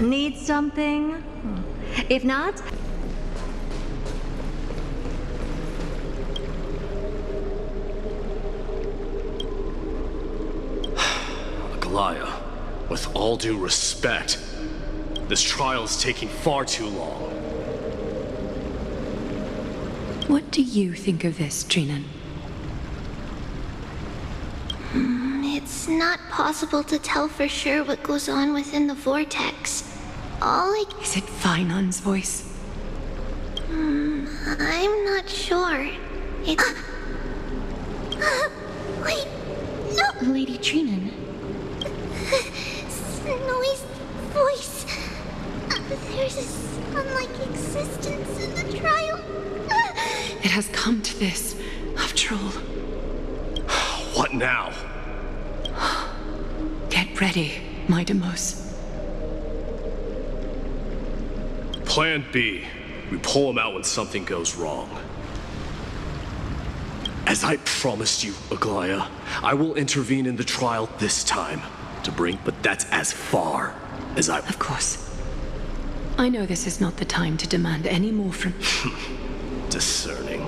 Need something? If not... Aglaya, with all due respect, this trial is taking far too long. What do you think of this, Trinan? It's not possible to tell for sure what goes on within the vortex. Is it Finon's voice? I'm not sure. It's... Wait, no! Lady Trinan. Snowy's voice. There's a sun-like existence in the trial. It has come to this, after all. What now? Get ready, my Demos. Plan B. We pull him out when something goes wrong. As I promised you, Aglaya, I will intervene in the trial this time but that's as far as I... Of course. I know this is not the time to demand any more from... Discerning.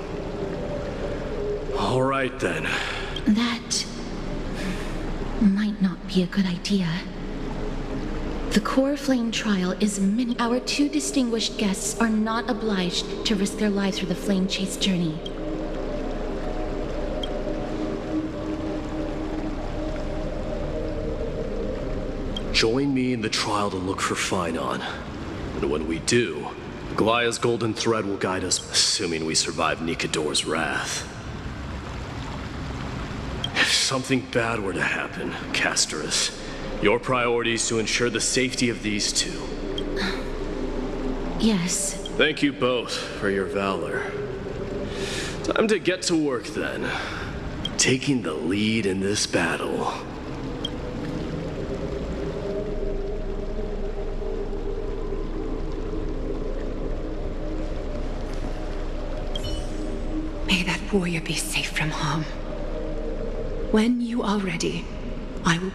All right, then. That... might not be a good idea. The core flame trial is Our two distinguished guests are not obliged to risk their lives for the flame chase journey. Join me in the trial to look for Finon. And when we do, Aglaya's golden thread will guide us, assuming we survive Nikador's wrath. If something bad were to happen, Casterus, your priority is to ensure the safety of these two. Yes. Thank you both for your valor. Time to get to work then. Taking the lead in this battle. May that warrior be safe from harm. When you are ready, I will...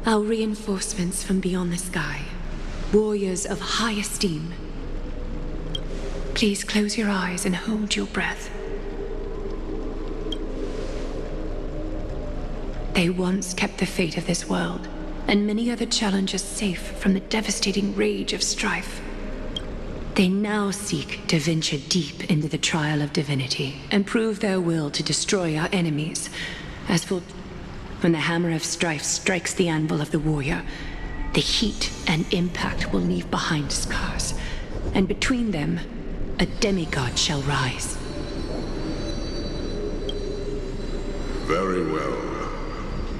Our reinforcements from beyond the sky. Warriors of high esteem. Please close your eyes and hold your breath. They once kept the fate of this world, and many other challenges safe from the devastating rage of strife. They now seek to venture deep into the trial of divinity, and prove their will to destroy our enemies. As for when the hammer of strife strikes the anvil of the warrior, the heat and impact will leave behind scars, and between them, a demigod shall rise. Very well.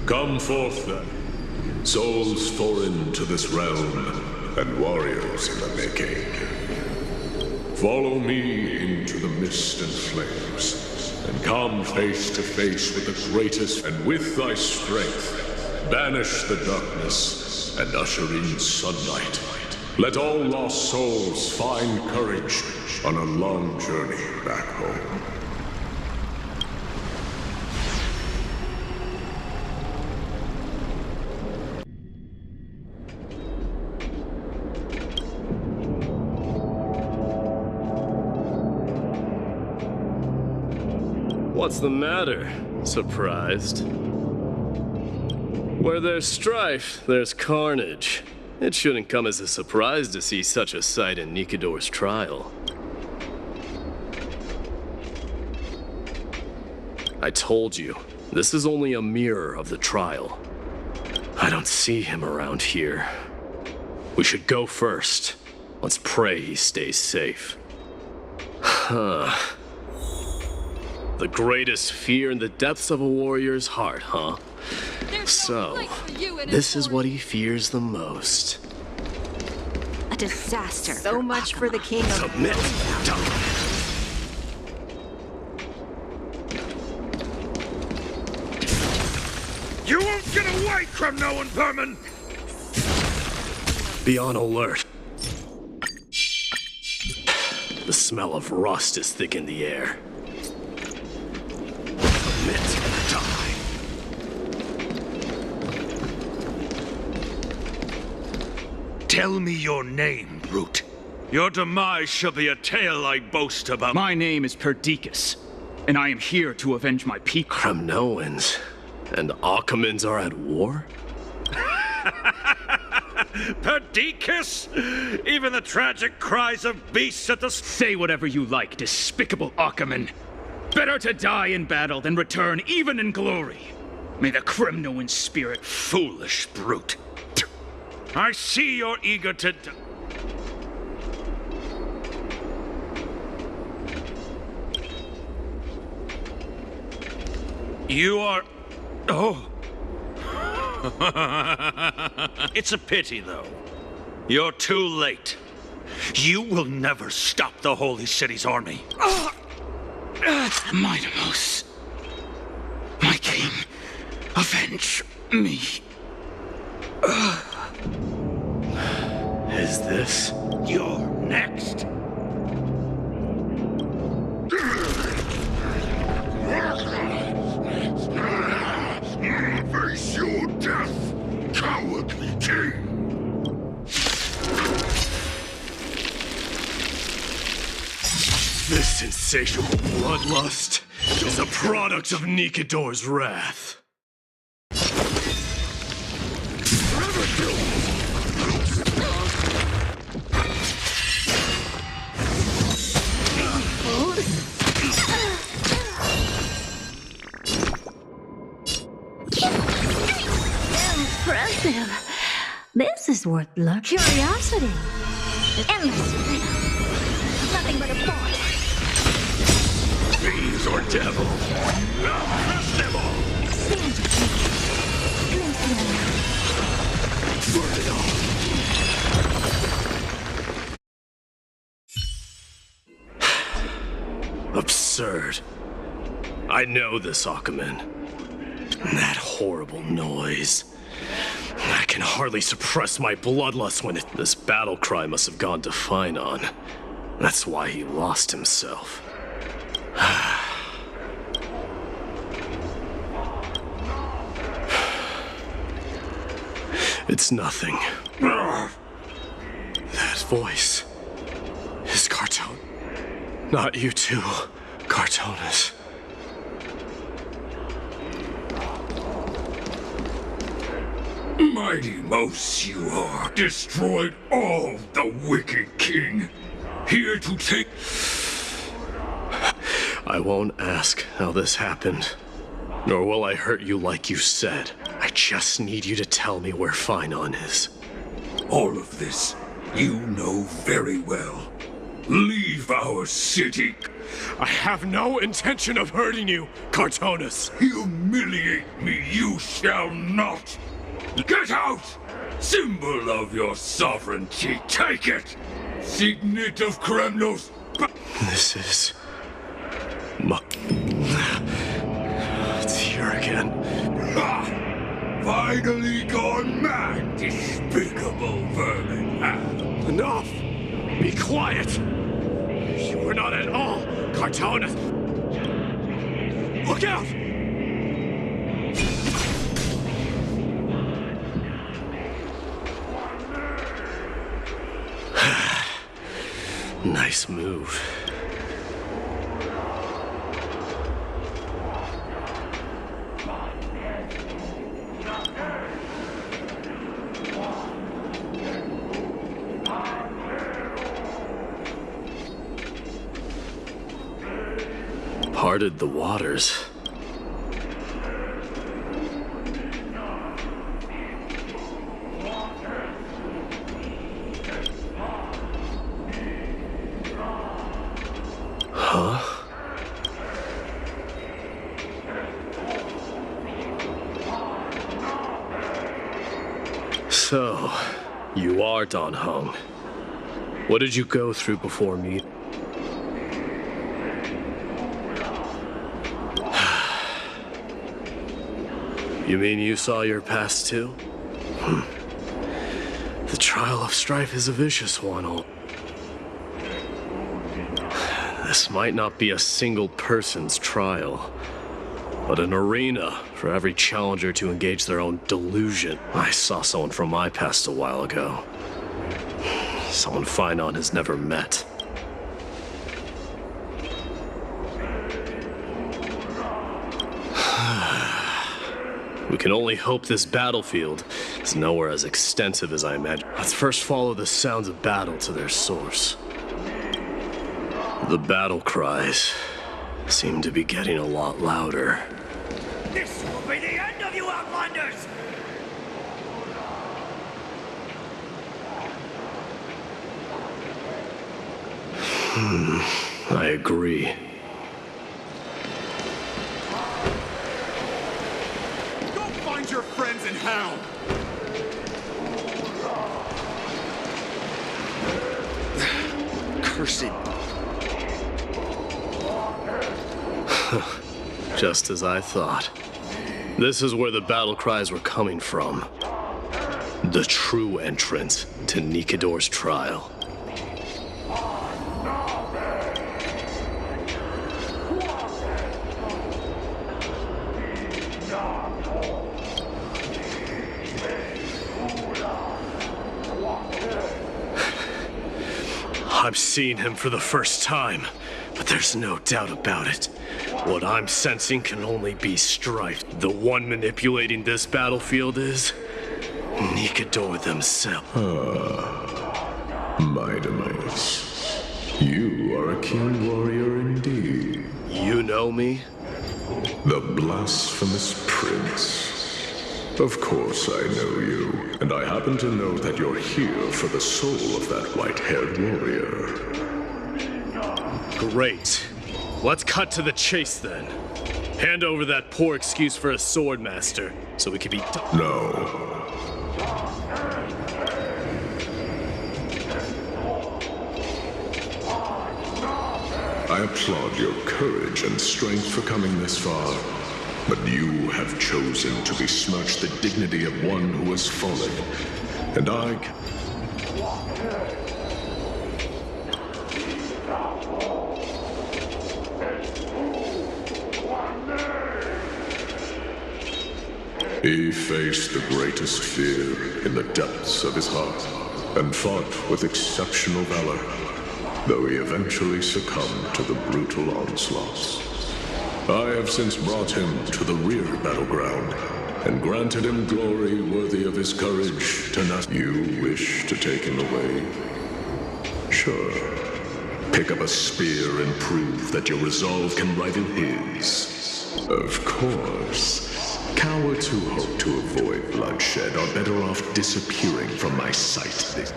Come forth then, souls foreign to this realm, and warriors in the making. Follow me into the mist and flames, and come face to face with the greatest, and with thy strength, banish the darkness and usher in sunlight. Let all lost souls find courage on a long journey back home. What's the matter? Surprised? Where there's strife, there's carnage. It shouldn't come as a surprise to see such a sight in Nikador's trial. I told you, this is only a mirror of the trial. I don't see him around here. We should go first. Let's pray he stays safe. Huh. The greatest fear in the depths of a warrior's heart, huh? So, this is what he fears the most. A disaster. So much for the king of... Submit! right, Kremnoan vermin! Be on alert. The smell of rust is thick in the air. Commit, die. Tell me your name, brute. Your demise shall be a tale I boast about. My name is Perdiccas, and I am here to avenge my people. Kremnoans and Achaemons are at war? Perdiccas? Even the tragic cries of beasts at the... Say whatever you like, despicable Achaemon. Better to die in battle than return even in glory. May the Kremnoan spirit... Foolish brute. I see you're eager to... You are... Oh. It's a pity, though. You're too late. You will never stop the Holy City's army. Mightimos. My king, avenge me. Is this? You're next. Face your death, cowardly king! This insatiable bloodlust is a product of Nikador's wrath. Impressive. This is worth curiosity. Endless. Nothing but a thought. Fiends or devil, I'll crush them all. Burn it all. Absurd. I know this Achaemon. That horrible noise. I can hardly suppress my bloodlust when this battle cry must have gone to Finon. That's why he lost himself. It's nothing. That voice is Carton. Not you too, Cartonus. Mighty Mos you are. Destroyed all the wicked king. Here to take... I won't ask how this happened, nor will I hurt you like you said. I just need you to tell me where Finon is. All of this, you know very well. Leave our city. I have no intention of hurting you, Cartonus. Humiliate me you shall not. Get out! Symbol of your sovereignty, take it! Signet of Kremnos. This is... It's here again. Ha! Finally gone mad, despicable vermin. Enough! Be quiet! You were not at all, Cartonus! Look out! Nice move. Parted the waters. Huh? So, you are Don Hung. What did you go through before me? You mean you saw your past too? The trial of strife is a vicious one. This might not be a single person's trial, but an arena for every challenger to engage their own delusion. I saw someone from my past a while ago. Someone Finon has never met. We can only hope this battlefield is nowhere as extensive as I imagined. Let's first follow the sounds of battle to their source. The battle cries seem to be getting a lot louder. This will be the end of you Outlanders! I agree. Go find your friends in hell! Cursed. Just as I thought. This is where the battle cries were coming from. The true entrance to Nikador's trial. I'm seeing him for the first time, but there's no doubt about it. What I'm sensing can only be strife. The one manipulating this battlefield is Nikador themselves. My demise. You are a keen warrior indeed. You know me? The blasphemous prince. Of course I know you, and I happen to know that you're here for the soul of that white-haired warrior. Great. Let's cut to the chase then. Hand over that poor excuse for a sword master, so we can be done. No. I applaud your courage and strength for coming this far, but you have chosen to besmirch the dignity of one who has fallen, and I can... He faced the greatest fear in the depths of his heart, and fought with exceptional valor, though he eventually succumbed to the brutal onslaughts. I have since brought him to the rear battleground, and granted him glory worthy of his courage, tenacity. You wish to take him away? Sure. Pick up a spear and prove that your resolve can rival his. Of course. Cowards who hope to avoid bloodshed are better off disappearing from my sight.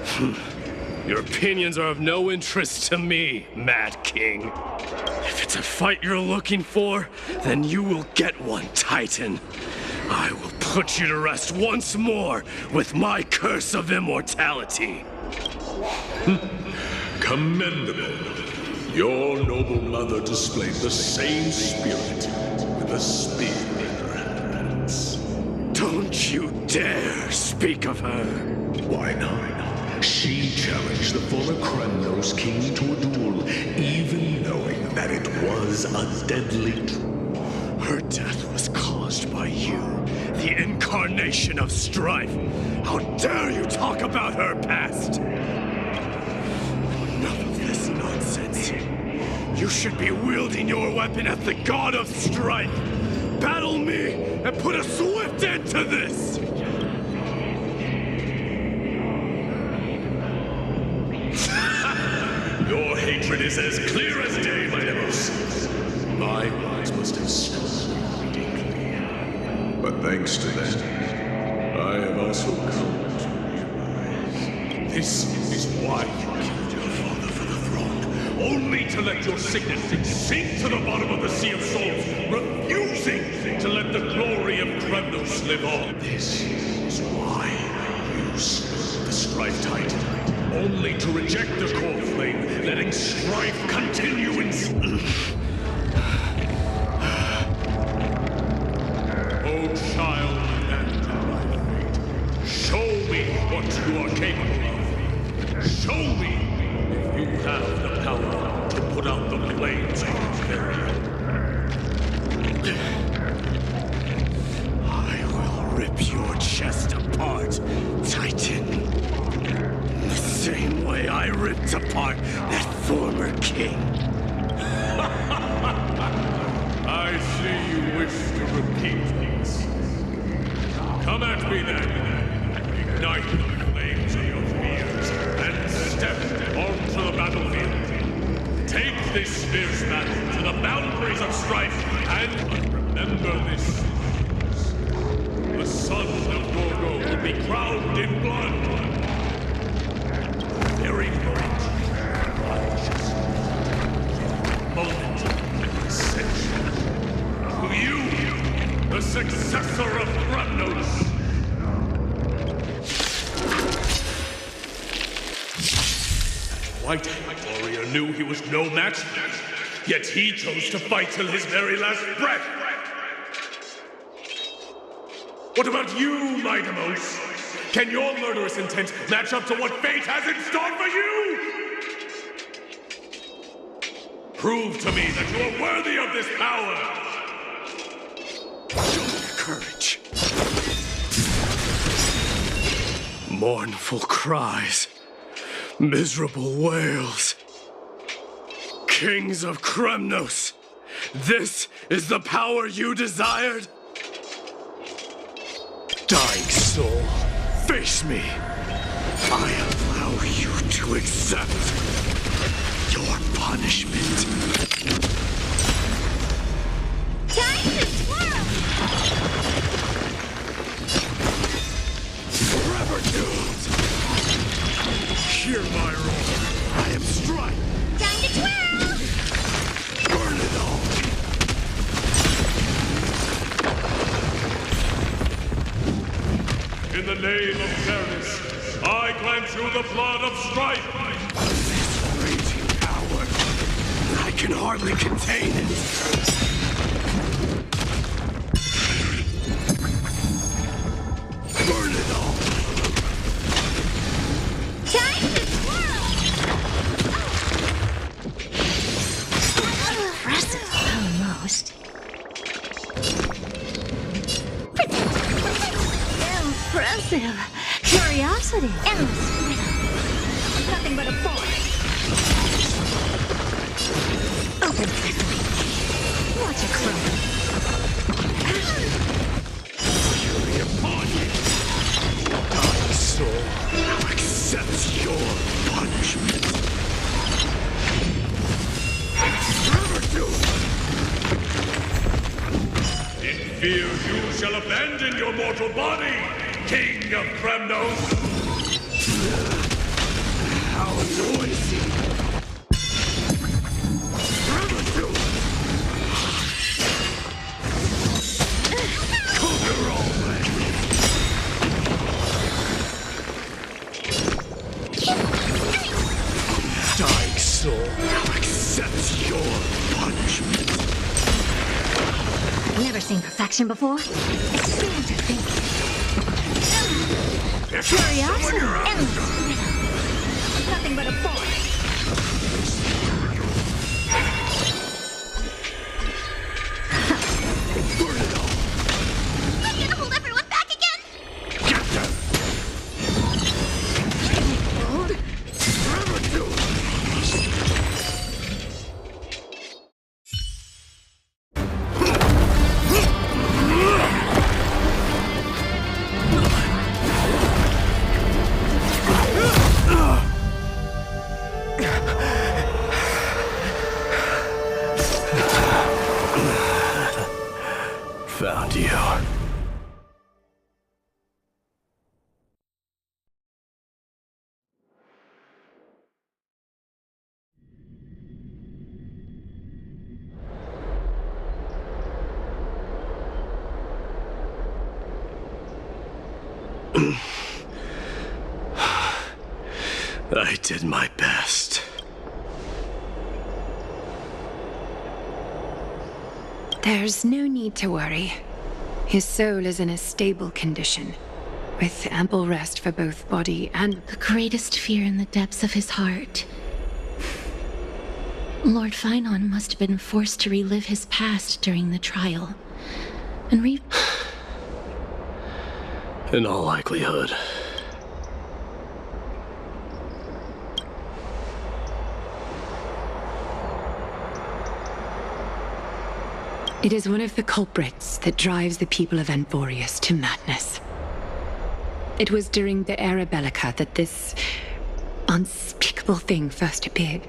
Your opinions are of no interest to me, Mad King. If it's a fight you're looking for, then you will get one, Titan. I will put you to rest once more with my curse of immortality. Commendable. Your noble mother displayed the same spirit with a spear in her hands. Don't you dare speak of her. Why not? She challenged the former Kremnos king to a duel, even knowing that it was a deadly Her death was caused by you, the incarnation of strife. How dare you talk about her past? Enough of this nonsense. You should be wielding your weapon at the god of strife. Battle me and put a swift end to this! Your hatred is as clear as day, my Demos. My eyes must have stung deeply. But thanks to that, I have also come to realize this is why you killed your father for the throne, only to let your signet sink to the bottom of the Sea of Souls, refusing to let the glory of Kremnos live on. This is why I use the Strife Titan. Only to reject the core flame, letting strife continue in... Oh, child Show me what you are capable of. Show me if you have the power to put out the flames of rebellion. I will rip your chest apart, Titan. The same way I ripped apart that former king. I see you wish to repeat these. Come at me then. Ignite the flames of your fears and step onto the battlefield. Take this fierce battle to the boundaries of strife and remember this. The son of Gorgo will be crowned in blood. The very moment of ascension. To you, the successor of Kremnos. White warrior knew he was no match, yet he chose to fight till his very last breath. What about you, Mightimos? Can your murderous intent match up to what fate has in store for you? Prove to me that you are worthy of this power! Show me courage. Mournful cries. Miserable wails. Kings of Kremnos, this is the power you desired? Dying soul, face me. I allow you to accept your punishment. Time to swirl! Forever doomed! Hear my roar. I am strike. Time to twirl! Burn it all. In the name of fairness, I grant you the blood of strife. This raging power, I can hardly contain it. Burn it all. Time to swirl! Impressive. Almost. Impressive. Curiosity. Endless freedom. Nothing but a force. Open sesame. Watch it crumble. Fury upon you. Dying soul, now accept your punishment. Forever doomed. In fear you shall abandon your mortal body, King of Kremnos! How noisy! Forever doomed! Conquer all Dying soul, now accept your punishment. Never seen perfection before. Expand your thinking. Curiosity. Endless freedom. Nothing but a force. Burn it all. I'm gonna hold everyone back again! Get them! Forever doomed! Found you. I did my best. There's no need to worry. His soul is in a stable condition. with ample rest for both body and... The greatest fear in the depths of his heart. Lord Finon must have been forced to relive his past during the trial. And In all likelihood. It is one of the culprits that drives the people of Anvorius to madness. It was during the Era Bellica that this unspeakable thing first appeared.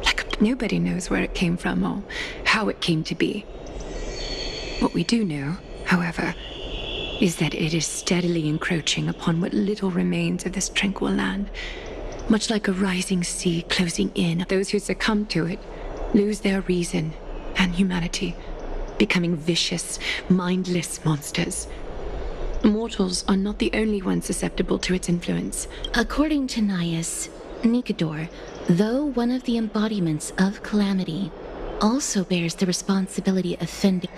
Like, nobody knows where it came from or how it came to be. What we do know, however, is that it is steadily encroaching upon what little remains of this tranquil land. Much like a rising sea closing in, those who succumb to it lose their reason and humanity, becoming vicious, mindless monsters. Mortals are not the only ones susceptible to its influence. According to Nias, Nikador, though one of the embodiments of calamity, also bears the responsibility of fending.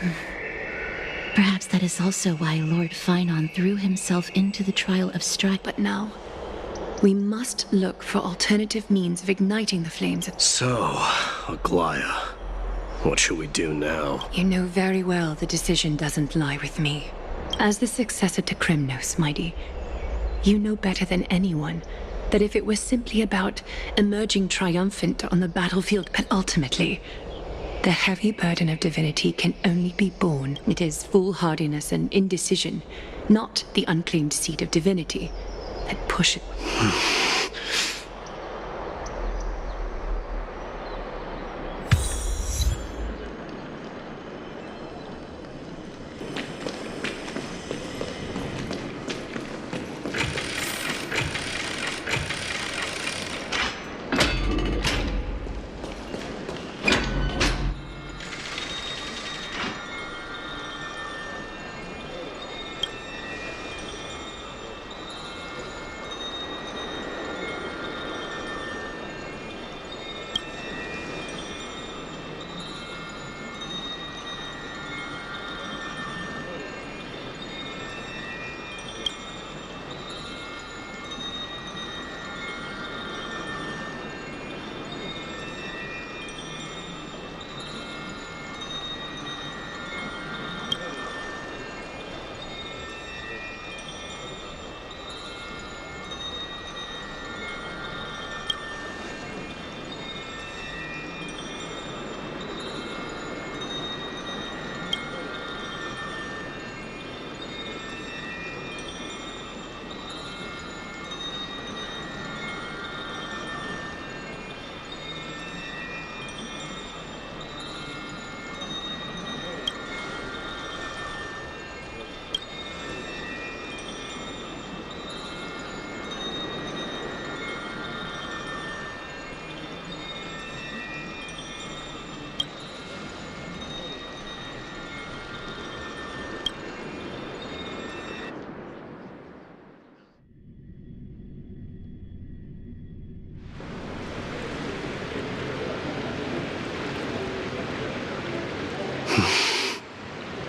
Perhaps that is also why Lord Finon threw himself into the trial of strife. But now, we must look for alternative means of igniting the flames. So, Aglaya, what should we do now? You know very well the decision doesn't lie with me. As the successor to Kremnos, mighty, you know better than anyone that if it was simply about emerging triumphant on the battlefield, but ultimately, the heavy burden of divinity can only be borne. It is foolhardiness and indecision, not the unclaimed seat of divinity, that pushes.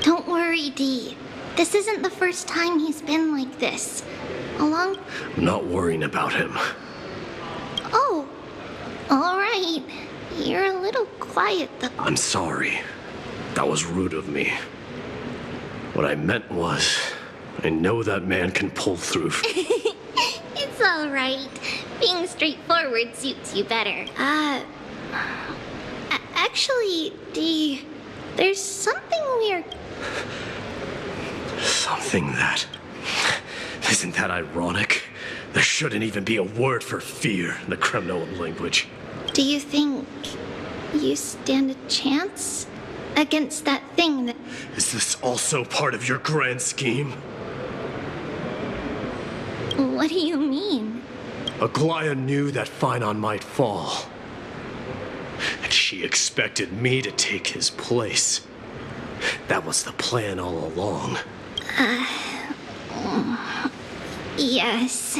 Don't worry, Dee. This isn't the first time he's been like this. I'm not worrying about him. Oh, all right. You're a little quiet, though. I'm sorry. That was rude of me. What I meant was, I know that man can pull through. It's all right. Being straightforward suits you better. Actually, Dee, there's something we're... Something that... Isn't that ironic? There shouldn't even be a word for fear in the Kremnoan language. Do you think you stand a chance against that thing that... Is this also part of your grand scheme? What do you mean? Aglaya knew that Finon might fall. And she expected me to take his place. That was the plan all along. Yes.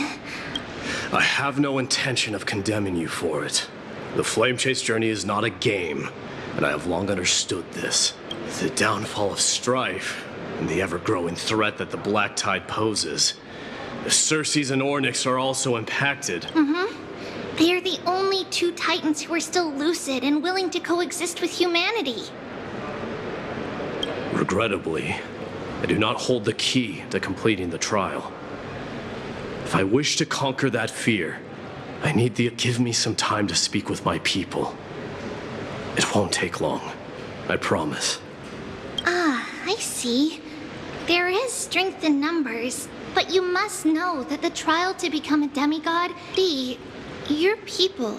I have no intention of condemning you for it. The Flame Chase journey is not a game, and I have long understood this. The downfall of strife, and the ever-growing threat that the Black Tide poses, Cersei's and Ornyx are also impacted. They are the only two Titans who are still lucid and willing to coexist with humanity. Regrettably, I do not hold the key to completing the trial. If I wish to conquer that fear, I need to give me some time to speak with my people. It won't take long, I promise. I see. There is strength in numbers, but you must know that the trial to become a demigod, your people,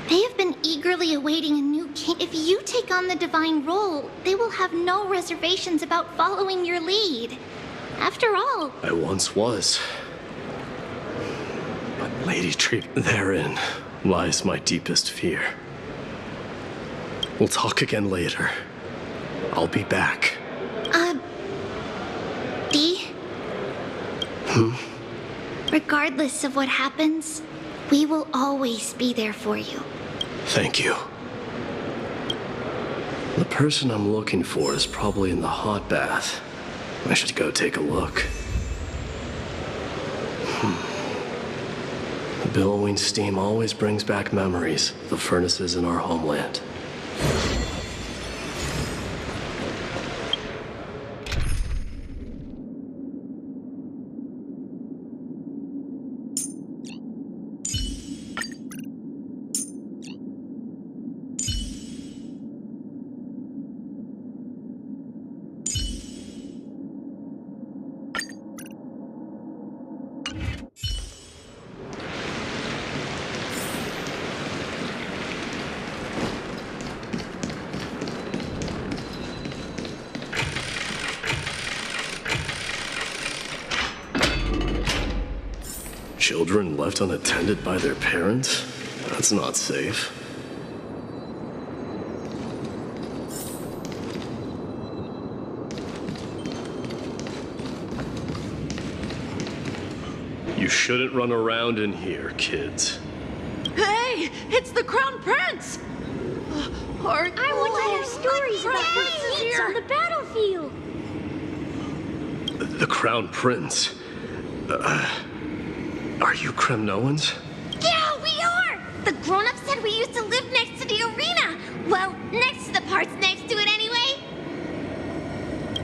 they have been eagerly awaiting a new king. If you take on the divine role, they will have no reservations about following your lead. After all, I once was. But Lady Tree, therein lies my deepest fear. We'll talk again later. I'll be back. D? Regardless of what happens, we will always be there for you. Thank you. The person I'm looking for is probably in the hot bath. I should go take a look. The billowing steam always brings back memories of the furnaces in our homeland. Children left unattended by their parents? That's not safe. You shouldn't run around in here, kids. Hey, it's the Crown Prince! I want to hear stories about princes here on the battlefield. The Crown Prince? Are you Kremnoans? Yeah, we are! The grown-ups said we used to live next to the arena. Well, next to the parts next to it anyway.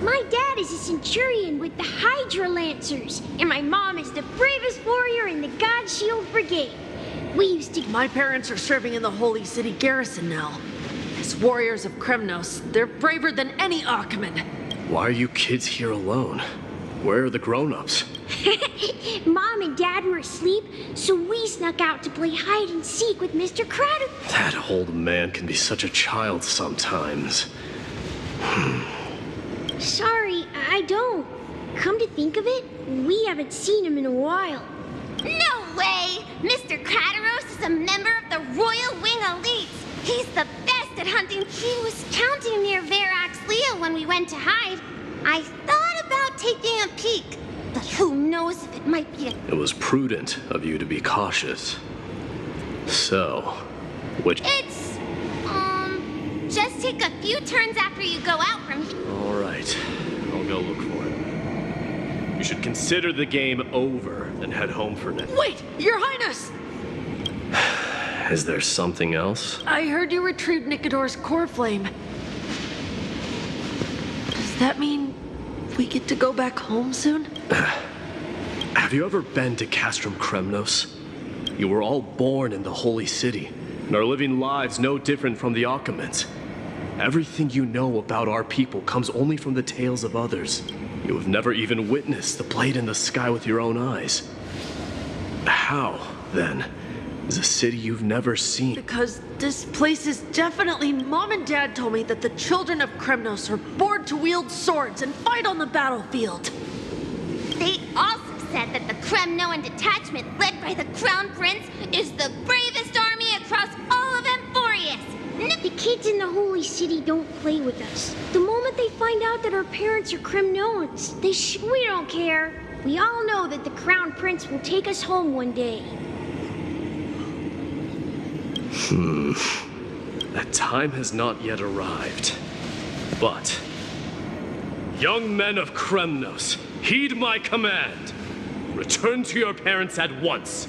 My dad is a centurion with the Hydra Lancers, and my mom is the bravest warrior in the God Shield Brigade. We used to... My parents are serving in the Holy City garrison now. As warriors of Kremnos, they're braver than any Achaemen. Why are you kids here alone? Where are the grown-ups? Mom and Dad were asleep, so we snuck out to play hide and seek with Mr. Crowder. That old man can be such a child sometimes. Sorry, I don't. Come to think of it, we haven't seen him in a while. No way! Mr. Crateros is a member of the Royal Wing Elites. He's the best at hunting. He was counting near Verax Leo when we went to hide. I thought about taking a peek, but who knows if it might be a... It was prudent of you to be cautious. So, which... It's, just take a few turns after you go out from here. All right, I'll go look for it. You should consider the game over and head home for now. Wait, Your Highness! Is there something else? I heard you retrieved Nicodor's core flame. Does that mean we get to go back home soon? Have you ever been to Castrum Kremnos? You were all born in the Holy City and are living lives no different from the Achaemens. Everything you know about our people comes only from the tales of others. You have never even witnessed the blade in the sky with your own eyes. How, then, is a city you've never seen? Because this place is definitely... Mom and Dad told me that the children of Kremnos are born to wield swords and fight on the battlefield. They also said that the Kremnoan detachment led by the Crown Prince is the bravest army across all of Emphorius. The kids in the Holy City don't play with us. The moment they find out that our parents are Kremnoans, we don't care. We all know that the Crown Prince will take us home one day. That time has not yet arrived. But, young men of Kremnos, heed my command. return to your parents at once.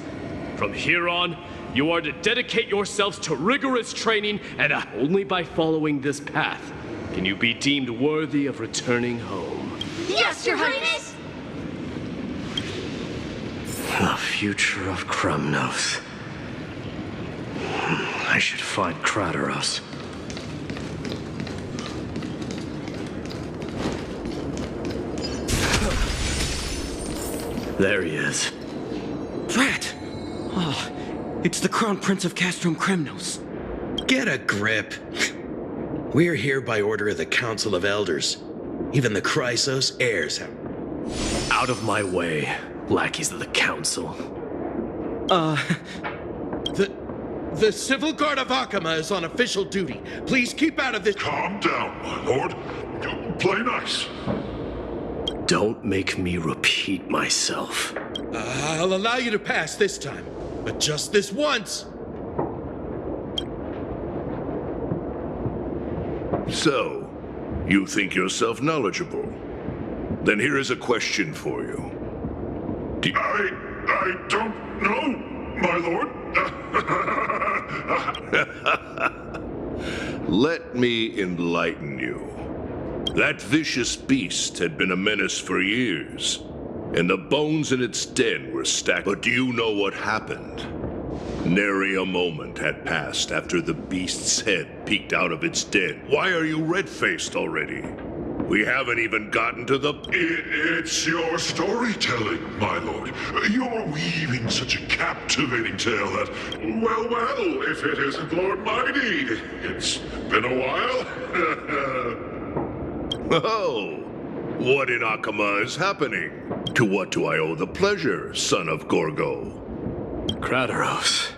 From here on, you are to dedicate yourselves to rigorous training, and only by following this path can you be deemed worthy of returning home. Yes, Your Highness! The future of Kremnos. I should find Krateros. There he is. Drat! Oh, it's the Crown Prince of Castrum Kremnos. Get a grip. We're here by order of the Council of Elders. Even the Chrysos heirs have... Out of my way, lackeys of the Council. The Civil Guard of Akama is on official duty. Please keep out of this... Calm down, my lord. Play nice. Don't make me repeat myself. I'll allow you to pass this time, but just this once. So, you think yourself knowledgeable? Then here is a question for you. I don't know, my lord. Let me enlighten you. That vicious beast had been a menace for years, and the bones in its den were stacked. But do you know what happened? Nary a moment had passed after the beast's head peeked out of its den. Why are you red-faced already? We haven't even gotten to the... It's your storytelling, my lord. You're weaving such a captivating tale that... Well, if it isn't Lord Mighty. It's been a while. Oh, what in Akama is happening? To what do I owe the pleasure, son of Gorgo? Krateros.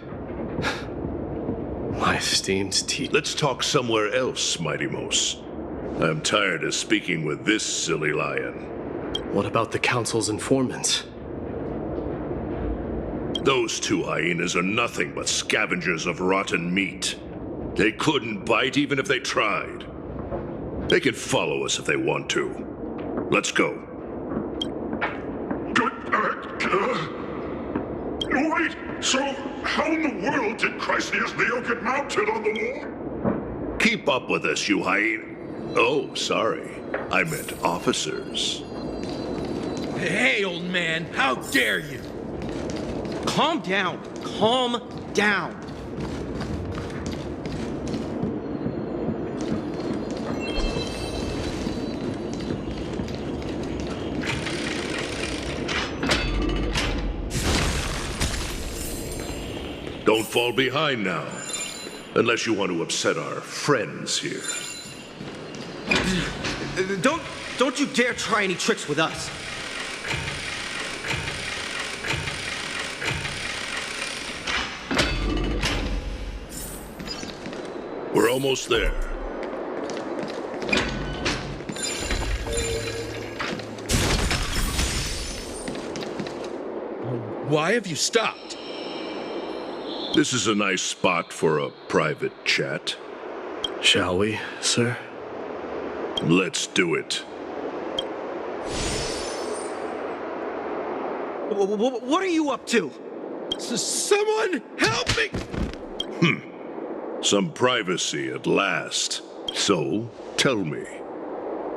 My esteemed teacher. Let's talk somewhere else, Mighty Mos. I'm tired of speaking with this silly lion. What about the Council's informants? Those two hyenas are nothing but scavengers of rotten meat. They couldn't bite even if they tried. They can follow us if they want to. Let's go. Wait, so how in the world did Chrysius Leo get mounted on the wall? Keep up with us, you hyena. Oh, sorry. I meant officers. Hey, old man, how dare you? Calm down. Calm down. Don't fall behind now. Unless you want to upset our friends here. Don't you dare try any tricks with us. We're almost there. Why have you stopped? This is a nice spot for a private chat. Shall we, sir? Let's do it. What are you up to? Someone help me! Some privacy at last. So, tell me,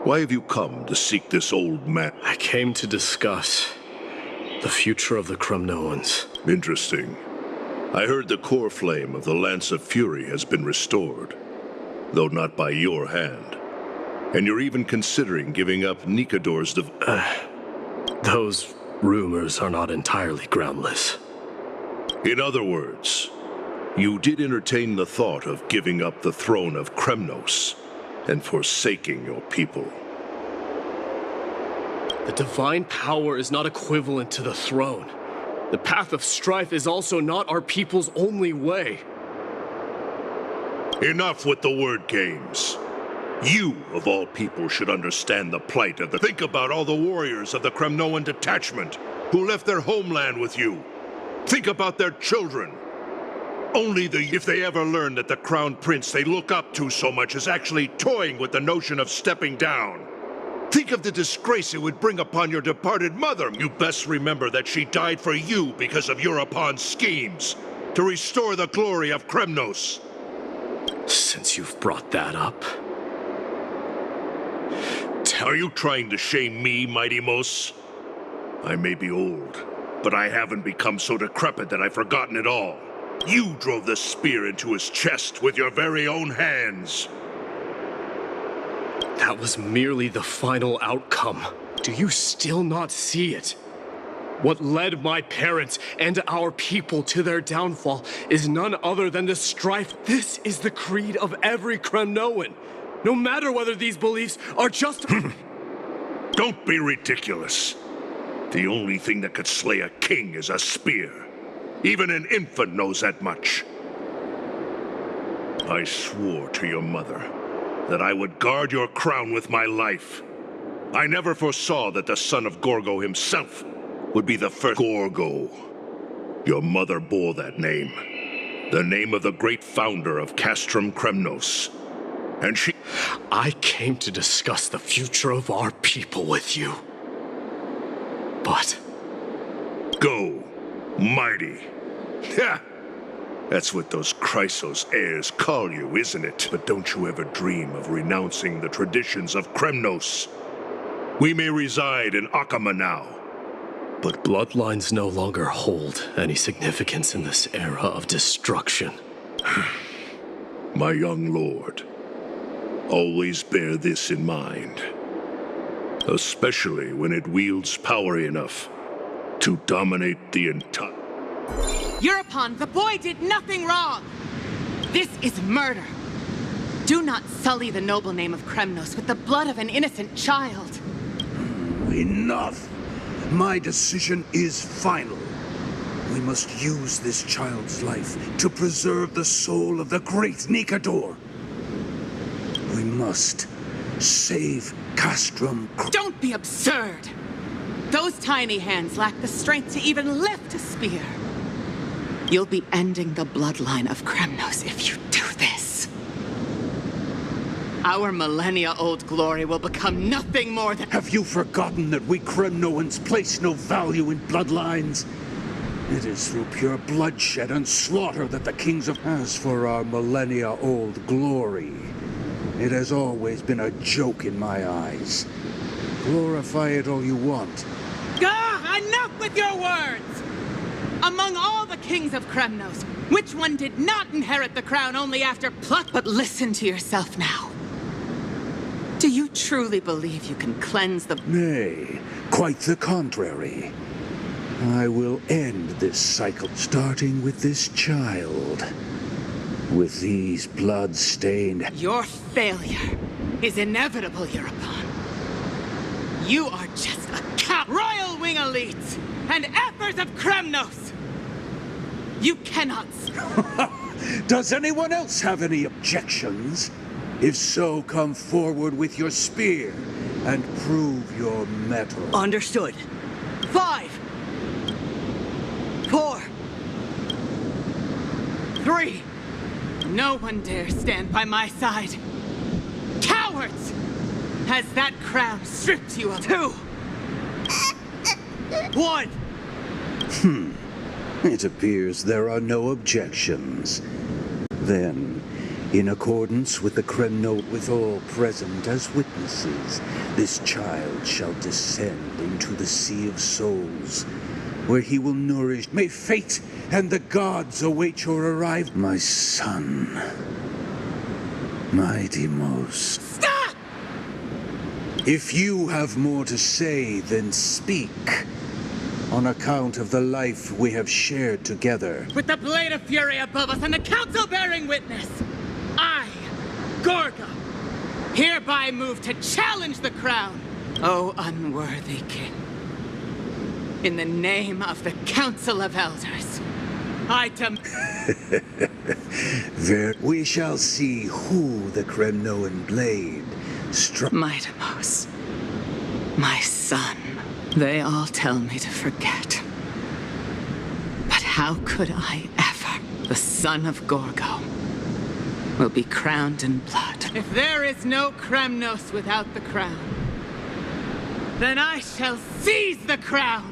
why have you come to seek this old man? I came to discuss the future of the Kremnoans. Interesting. I heard the core flame of the Lance of Fury has been restored, though not by your hand. And you're even considering giving up Nikador's Those rumors are not entirely groundless. In other words, you did entertain the thought of giving up the throne of Kremnos and forsaking your people. The divine power is not equivalent to the throne. The path of strife is also not our people's only way. Enough with the word games. You, of all people, should understand the plight of the... Think about all the warriors of the Kremnoan detachment who left their homeland with you. Think about their children. Only if they ever learn that the Crown Prince they look up to so much is actually toying with the notion of stepping down. Think of the disgrace it would bring upon your departed mother. You best remember that she died for you because of Europon's schemes to restore the glory of Kremnos. Since you've brought that up... Are you trying to shame me, Mighty Mos? I may be old, but I haven't become so decrepit that I've forgotten it all. You drove the spear into his chest with your very own hands. That was merely the final outcome. Do you still not see it? What led my parents and our people to their downfall is none other than the strife. This is the creed of every Kremnoan, no matter whether these beliefs are just... Don't be ridiculous. The only thing that could slay a king is a spear. Even an infant knows that much. I swore to your mother that I would guard your crown with my life. I never foresaw that the son of Gorgo himself would be the first. Gorgo. Your mother bore that name. The name of the great founder of Castrum Kremnos. And she... I came to discuss the future of our people with you. But... Go, mighty. Ha! That's what those Chrysos heirs call you, isn't it? But don't you ever dream of renouncing the traditions of Kremnos. We may reside in Akama now, but bloodlines no longer hold any significance in this era of destruction. My young lord, always bear this in mind. Especially when it wields power enough to dominate the entire... Europon, the boy did nothing wrong! This is murder! Do not sully the noble name of Kremnos with the blood of an innocent child! Enough! My decision is final. We must use this child's life to preserve the soul of the great Nikador. We must save Castrum. Don't be absurd! Those tiny hands lack the strength to even lift a spear. You'll be ending the bloodline of Kremnos if you do this. Our millennia-old glory will become nothing more than... Have you forgotten that we Kremnoans place no value in bloodlines? It is through pure bloodshed and slaughter that the kings of... As for our millennia-old glory, it has always been a joke in my eyes. Glorify it all you want. Enough with your words! Among all the kings of Kremnos, which one did not inherit the crown only after pluck? But listen to yourself now. Do you truly believe you can cleanse the... Nay, quite the contrary. I will end this cycle, starting with this child. With these blood-stained... Your failure is inevitable, Europon. You are just a cow... Royal Wing elites and effers of Kremnos! You cannot... Does anyone else have any objections? If so, come forward with your spear and prove your mettle. Understood. 5, 4, 3. No one dare stand by my side. Cowards! Has that crown stripped you of... 2, 1. It appears there are no objections. Then, in accordance with the Kremno, with all present as witnesses, this child shall descend into the Sea of Souls, where he will nourish. May fate and the gods await your arrival. My son, Mighty Mos. Stop! If you have more to say, then speak. On account of the life we have shared together. With the blade of fury above us and the council bearing witness, I, Gorgo, hereby move to challenge the crown, O unworthy king. In the name of the Council of Elders, I We shall see who the Kremnoan blade struck. Mighty Mos, my son. They all tell me to forget. But how could I ever? The son of Gorgo will be crowned in blood. If there is no Kremnos without the crown, then I shall seize the crown!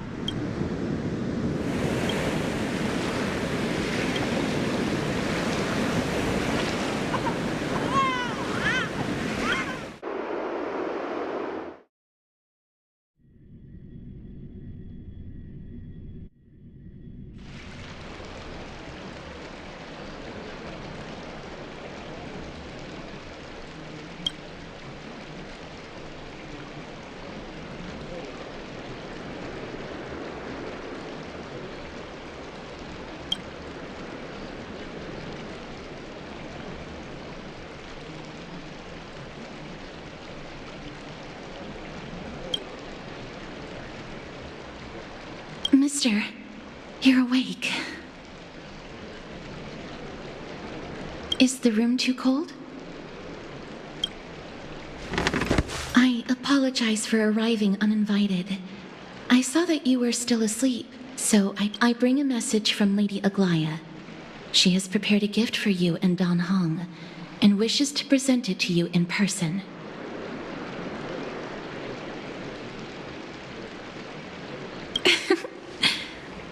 Mister, you're awake. Is the room too cold? I apologize for arriving uninvited. I saw that you were still asleep, so I bring a message from Lady Aglaya. She has prepared a gift for you and Don Hong, and wishes to present it to you in person.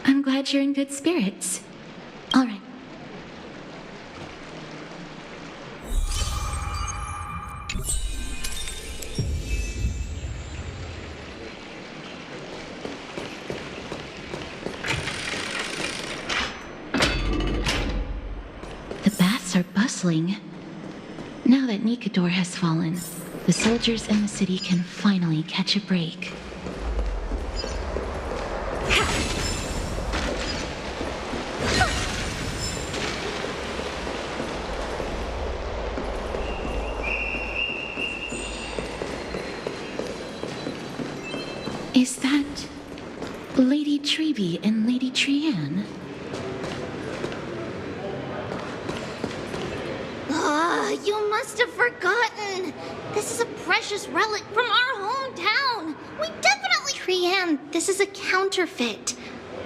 I'm glad you're in good spirits. All right. The baths are bustling. Now that Nikador has fallen, the soldiers in the city can finally catch a break. Is that Lady Treby and Lady Trianne? You must have forgotten. This is a precious relic from our hometown. We definitely... Trianne, this is a counterfeit.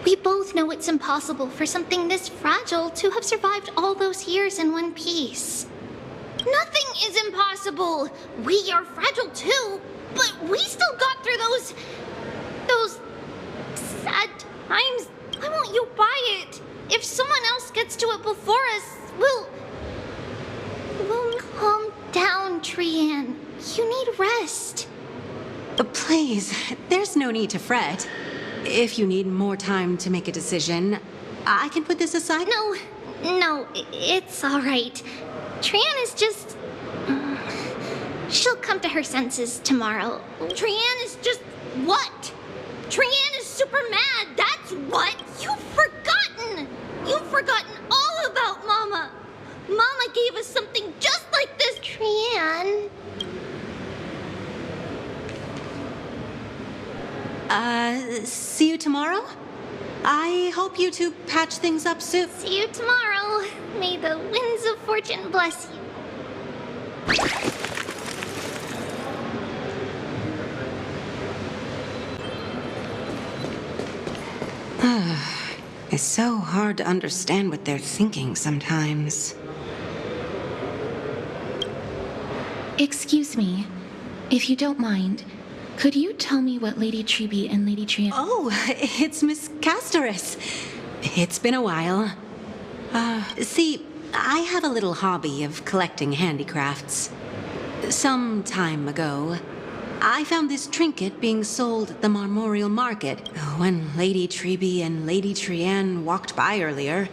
We both know it's impossible for something this fragile to have survived all those years in one piece. Nothing is impossible. We are fragile too, but we still got through those sad times. Why won't you buy it? If someone else gets to it before us, we'll calm down, Trianne. You need rest. Please, there's no need to fret. If you need more time to make a decision, I can put this aside. No, it's all right. Trianne is just... she'll come to her senses tomorrow. Trianne is just... what? Trianne is super mad, that's what! You've forgotten! You've forgotten all about Mama! Mama gave us something just like this, Trianne. See you tomorrow? I hope you two patch things up soon. See you tomorrow. May the winds of fortune bless you. It's so hard to understand what they're thinking sometimes. Excuse me, if you don't mind, could you tell me what Lady Treby and Lady Trianne... Oh, it's Miss Castoris. It's been a while. See, I have a little hobby of collecting handicrafts. Some time ago, I found this trinket being sold at the Marmorial Market. When Lady Treby and Lady Trianne walked by earlier,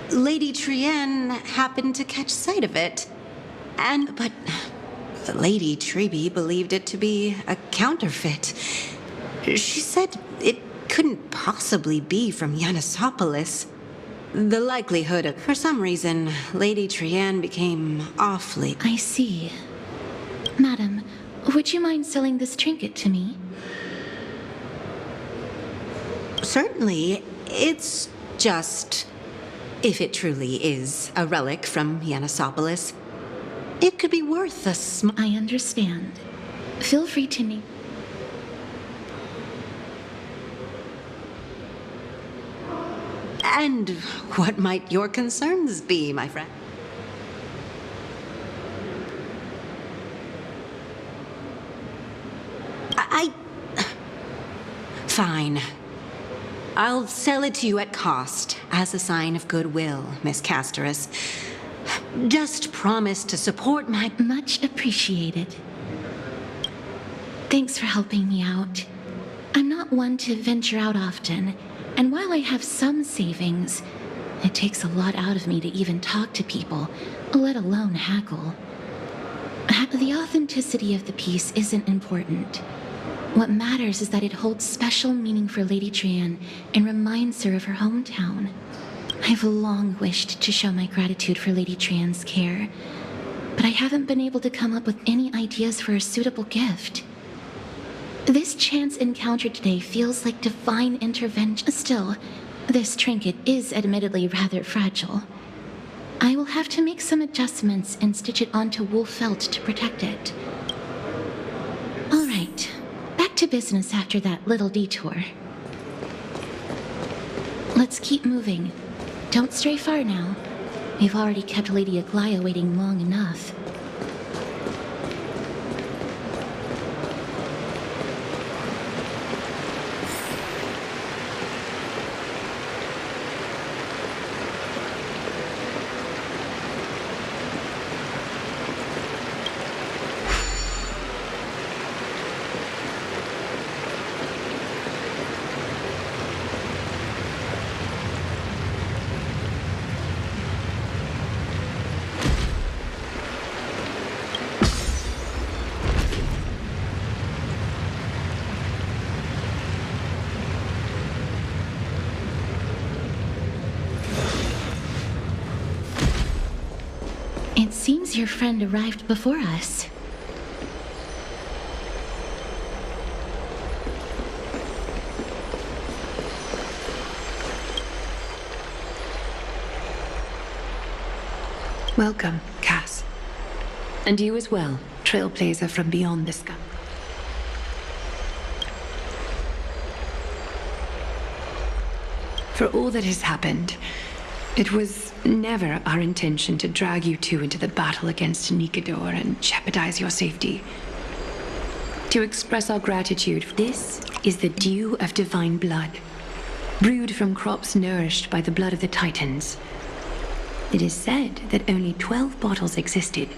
Lady Trianne happened to catch sight of it. But Lady Treby believed it to be a counterfeit. She said it couldn't possibly be from Yanisopolis. The likelihood of... For some reason, Lady Trianne became awfully... I see. Madam, would you mind selling this trinket to me? Certainly. It's just... if it truly is a relic from Yanisopolis, it could be worth a I understand. Feel free to name... And what might your concerns be, my friend? Fine. I'll sell it to you at cost, as a sign of goodwill, Miss Castorus. Just promise to support my... Much appreciated. Thanks for helping me out. I'm not one to venture out often, and while I have some savings, it takes a lot out of me to even talk to people, let alone haggle. The authenticity of the piece isn't important. What matters is that it holds special meaning for Lady Trian and reminds her of her hometown. I've long wished to show my gratitude for Lady Trian's care, but I haven't been able to come up with any ideas for a suitable gift. This chance encounter today feels like divine intervention. Still, this trinket is admittedly rather fragile. I will have to make some adjustments and stitch it onto wool felt to protect it. All right, back to business after that little detour. Let's keep moving. Don't stray far now. We've already kept Lady Aglaia waiting long enough. It seems your friend arrived before us. Welcome, Cass. And you as well, trailblazer from beyond the sky. For all that has happened, it was never our intention to drag you two into the battle against Nikador and jeopardize your safety. To express our gratitude, this is the dew of divine blood, brewed from crops nourished by the blood of the Titans. It is said that only 12 bottles existed.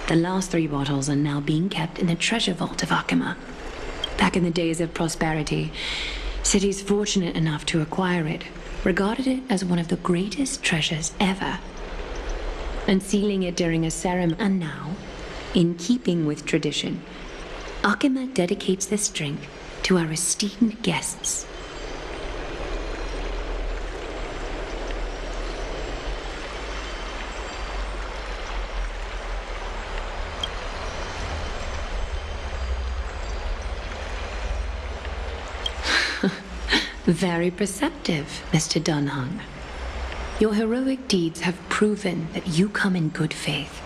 The last 3 bottles are now being kept in the treasure vault of Akima. Back in the days of prosperity, cities fortunate enough to acquire it regarded it as one of the greatest treasures ever. Unsealing it during a ceremony, and now, in keeping with tradition, Akima dedicates this drink to our esteemed guests. Very perceptive, Mr. Dunhung. Your heroic deeds have proven that you come in good faith.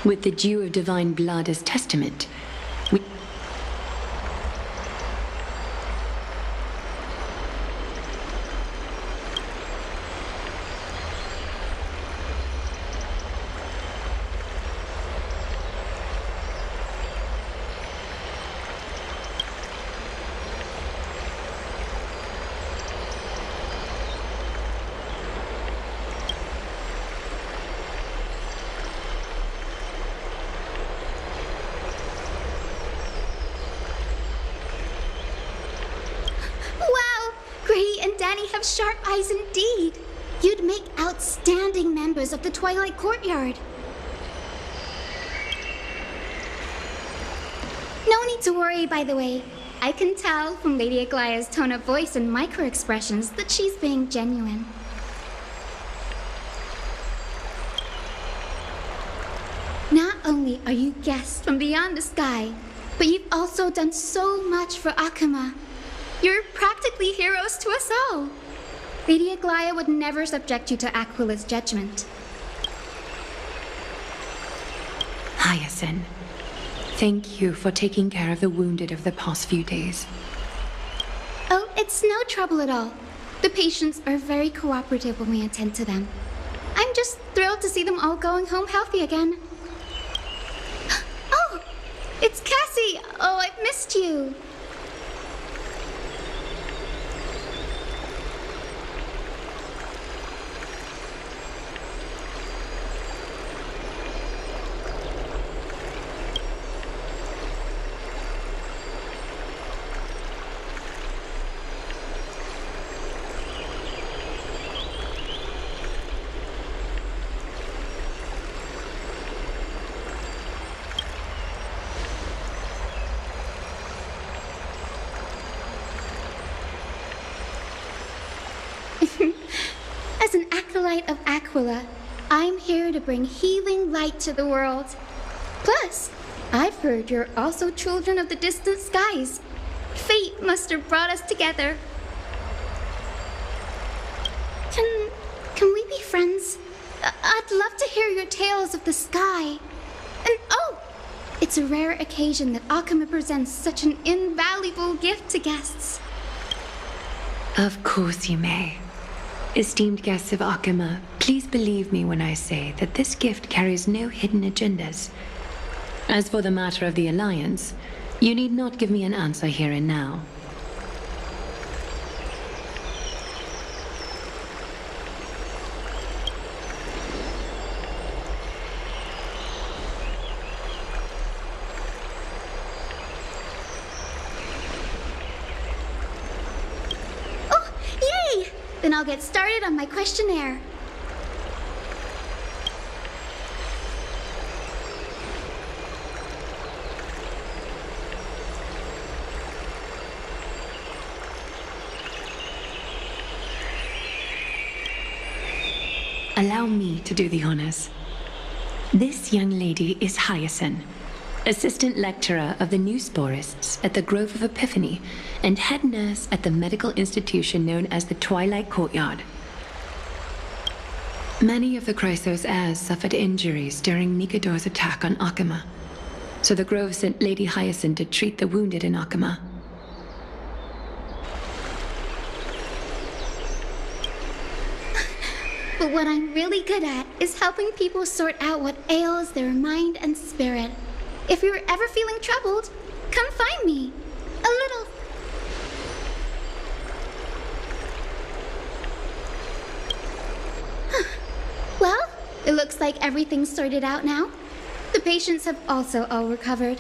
With the dew of divine blood as testament, we... Have sharp eyes indeed. You'd make outstanding members of the Twilight Courtyard. No need to worry, by the way. I can tell from Lady Aglaia's tone of voice and micro-expressions that she's being genuine. Not only are you guests from beyond the sky, but you've also done so much for Akima. You're practically heroes to us all. Lady Aglaia would never subject you to Aquila's judgment. Hyacinth, thank you for taking care of the wounded of the past few days. Oh, it's no trouble at all. The patients are very cooperative when we attend to them. I'm just thrilled to see them all going home healthy again. Oh, it's Cassie! Oh, I've missed you. As an acolyte of Aquila, I'm here to bring healing light to the world. Plus, I've heard you're also children of the distant skies. Fate must have brought us together. Can we be friends? I'd love to hear your tales of the sky. And oh, it's a rare occasion that Akama presents such an invaluable gift to guests. Of course you may. Esteemed guests of Akama, please believe me when I say that this gift carries no hidden agendas. As for the matter of the Alliance, you need not give me an answer here and now. Then I'll get started on my questionnaire. Allow me to do the honors. This young lady is Hyacinth, assistant lecturer of the new sporists at the Grove of Epiphany and head nurse at the medical institution known as the Twilight Courtyard. Many of the Chrysos heirs suffered injuries during Nikador's attack on Akama, so the Grove sent Lady Hyacinth to treat the wounded in Akama. But what I'm really good at is helping people sort out what ails their mind and spirit. If you're ever feeling troubled, come find me. A little... Well, it looks like everything's sorted out now. The patients have also all recovered.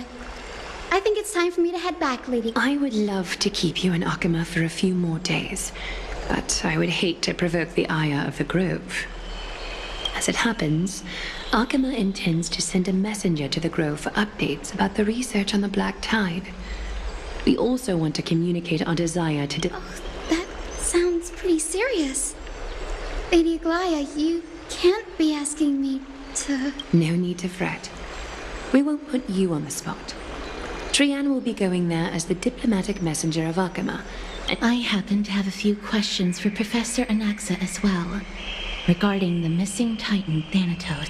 I think it's time for me to head back, Lady. I would love to keep you in Akama for a few more days, but I would hate to provoke the ire of the Grove. As it happens, Akama intends to send a messenger to the Grove for updates about the research on the Black Tide. We also want to communicate our desire to that sounds pretty serious. Lady Aglaya, you can't be asking me to... No need to fret. We won't put you on the spot. Trian will be going there as the diplomatic messenger of Akama. I happen to have a few questions for Professor Anaxa as well, regarding the missing Titan Thanatos.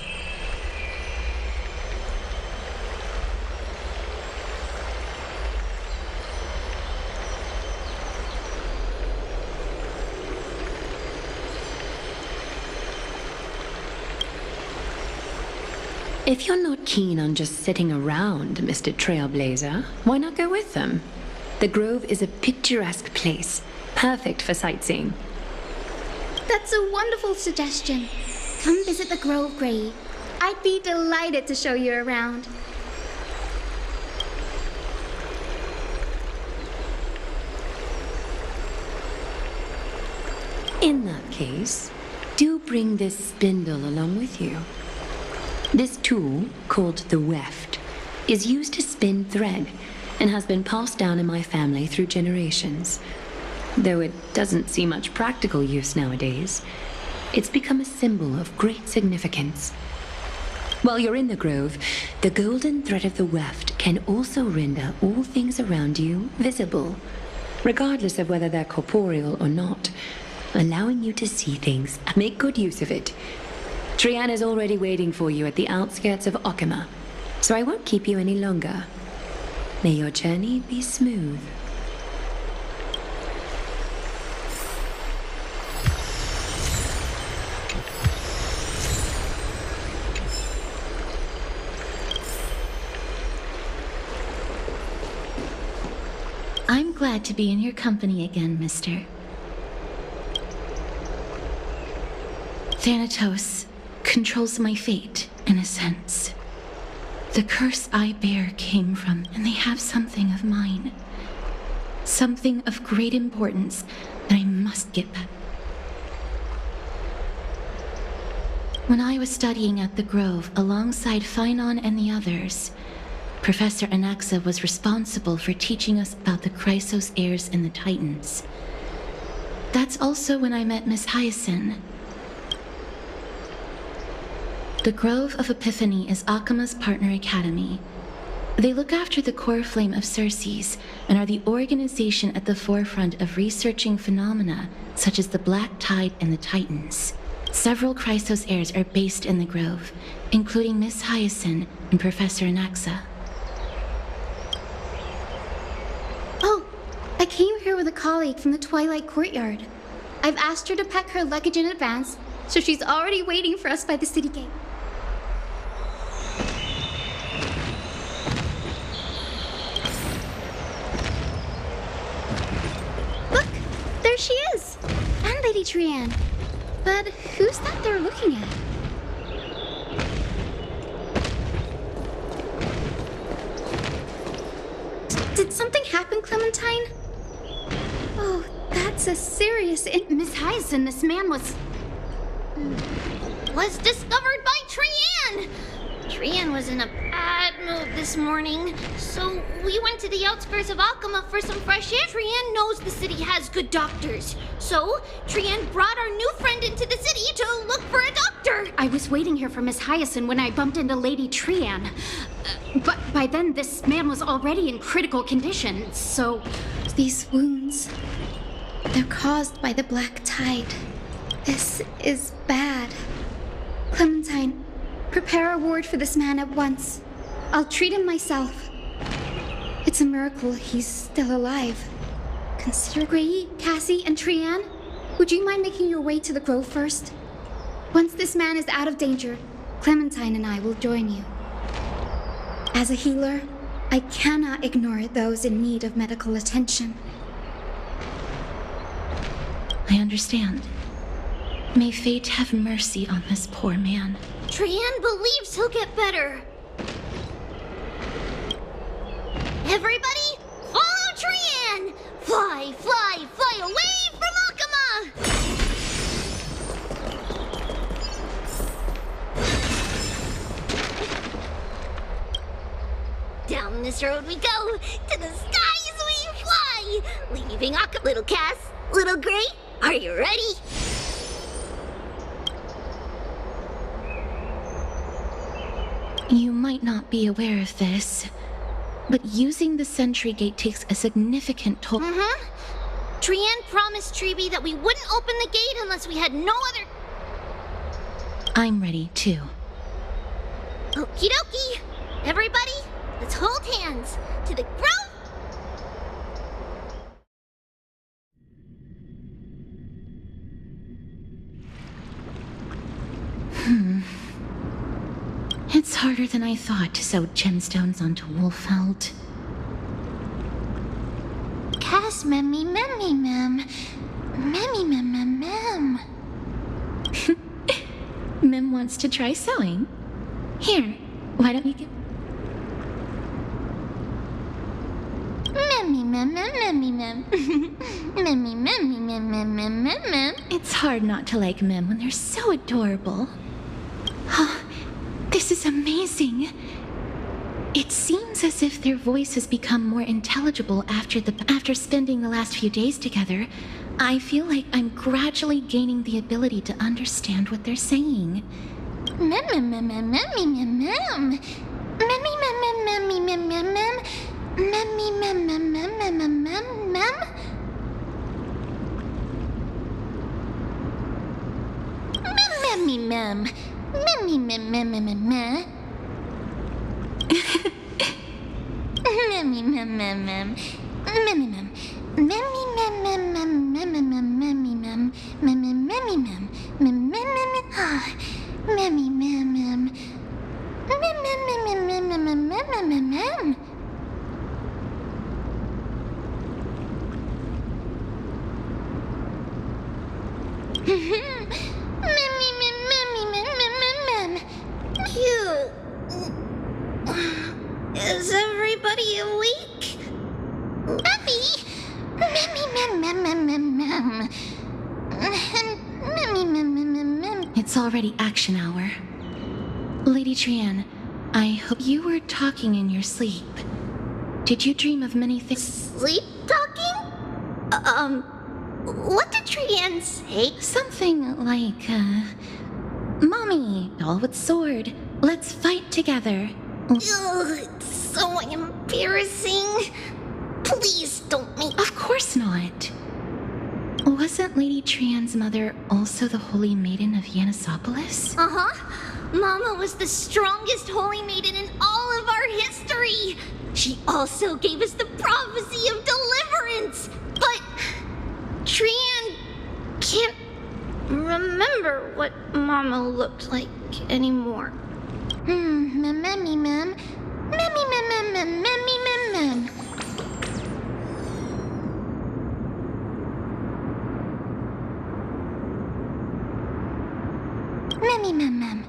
If you're not keen on just sitting around, Mr. Trailblazer, why not go with them? The Grove is a picturesque place, perfect for sightseeing. That's a wonderful suggestion. Come visit the Grove, Gray. I'd be delighted to show you around. In that case, do bring this spindle along with you. This tool, called the weft, is used to spin thread and has been passed down in my family through generations. Though it doesn't see much practical use nowadays, it's become a symbol of great significance. While you're in the Grove, the golden thread of the weft can also render all things around you visible, regardless of whether they're corporeal or not, allowing you to see things and make good use of it. Trian is already waiting for you at the outskirts of Akama, so I won't keep you any longer. May your journey be smooth. I'm glad to be in your company again, mister. Thanatos controls my fate, in a sense. The curse I bear came from, and they have something of mine. Something of great importance that I must get back. When I was studying at the Grove alongside Phynon and the others, Professor Anaxa was responsible for teaching us about the Chrysos heirs and the Titans. That's also when I met Miss Hyacinth. The Grove of Epiphany is Akima's partner academy. They look after the core flame of Circes and are the organization at the forefront of researching phenomena such as the Black Tide and the Titans. Several Chrysos heirs are based in the Grove, including Miss Hyacinth and Professor Anaxa. Oh, I came here with a colleague from the Twilight Courtyard. I've asked her to pack her luggage in advance, so she's already waiting for us by the city gate. Look, there she is! And Lady Trianne. But who's that they're looking at? Did something happen, Clementine? Oh, that's a serious Miss Hyacinth, this man was discovered by Trianne! Trianne was in a bad mood this morning, so we went to the outskirts of Akima for some fresh air. Trianne knows the city has good doctors, so Trianne brought our new friend into the city to look for a doctor! I was waiting here for Miss Hyacinth when I bumped into Lady Trianne. But by then, this man was already in critical condition, so... These wounds, they're caused by the Black Tide. This is bad. Clementine, prepare a ward for this man at once. I'll treat him myself. It's a miracle he's still alive. Consider Gray, Cassie, and Trianne. Would you mind making your way to the Grove first? Once this man is out of danger, Clementine and I will join you. As a healer, I cannot ignore those in need of medical attention. I understand. May fate have mercy on this poor man. Trianne believes he'll get better. Everybody, follow Trianne! Fly, fly, fly away from Akima! Down this road we go, to the skies we fly! Leaving Akima. Little Cass, little Gray, are you ready? You might not be aware of this, but using the sentry gate takes a significant toll. Trianne promised Treeby that we wouldn't open the gate unless we had no other... I'm ready, too. Okie dokie! Everybody, let's hold hands to the Grove! It's harder than I thought to sew gemstones onto Wolfeld. Cass memmy memmy mem. Memmy mem mem mem. Mem wants to try sewing. Here, why don't you give... Memmy mem mem memmy mem. Memmy memmy mem mem mem mem mem. It's hard not to like Mem when they're so adorable. Oh, this is amazing. It seems as if their voice has become more intelligible after spending the last few days together. I feel like I'm gradually gaining the ability to understand what they're saying. Mem mem mem mem memmy mem mem. Memmy mem mem memmy mem mem mem. Memmy mem mem mem mem mem mem mem. Memmy mem. Memmy mem mem mem mem mem. Memmy mem mem mem. Memmy mem. Memmy mem mem mem mem mem mem memmy mem. Memmy memmy mem. Mem mem mem. Ah. Memmy mem mem. Mem mem mem mem mem mem mem mem mem. Memmy mem memmy mem mem mem mem. You. Is everybody awake? Memmy! Memmy mem mem mem mem mem. Memmy mem mem mem mem. It's already action hour. Lady Trianne, I hope you were talking in your sleep. Did you dream of many things? Sleep talking? What did Trian say? Something like, Mommy, doll with sword, let's fight together. Ugh, it's so embarrassing. Please don't make... Of course not. Wasn't Lady Trian's mother also the Holy Maiden of Yanisopolis? Uh-huh. Mama was the strongest Holy Maiden in all of our history. She also gave us the prophecy of deliverance. But Trian can't remember what Mama looked like anymore. Mammy, ma'am. Mammy, ma'am, ma'am, mammy, ma'am, ma'am. Mammy, ma'am, ma'am.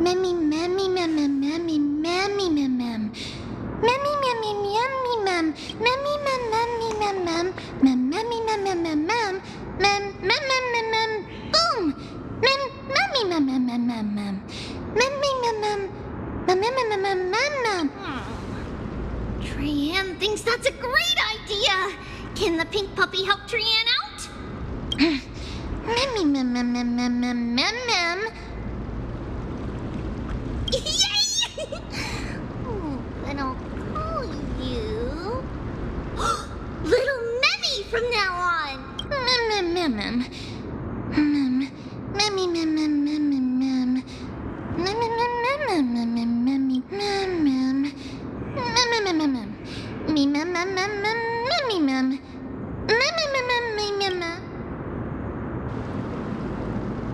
Mammy, mammy, ma'am, ma'am, mammy, mammy, ma'am, ma'am. Mammy, mammy, mammy, ma'am. Mammy, ma'am, mammy, ma'am, ma'am. Ma'am, mammy, ma'am, ma'am, ma'am, ma'am. Ma'am, ma'am, ma'am, ma'am, boom. Ma'am, mammy, ma'am, ma'am, ma'am, ma'am, ma'am. Mammy, ma'am, ma'am. Ma'am, ma'am, ma'am, ma'am, ma'am. Trian thinks that's a great idea. Can the pink puppy help Trian out? Mammy, ma'am, ma'am, ma'am, ma'am, ma'am, ma'am, ma'am. Yay! Then I'll call you Little Memmy from now on. Mem, mem, mem, mem, memmy, mem, mem, mem, mem, mem, mem, mem, mem, mem, mem, memmy, mem, mem, mem, mem, mem, mem, me, mem, mem, mem, mem, memmy, mem, mem, mem, mem, mem, mem, mem.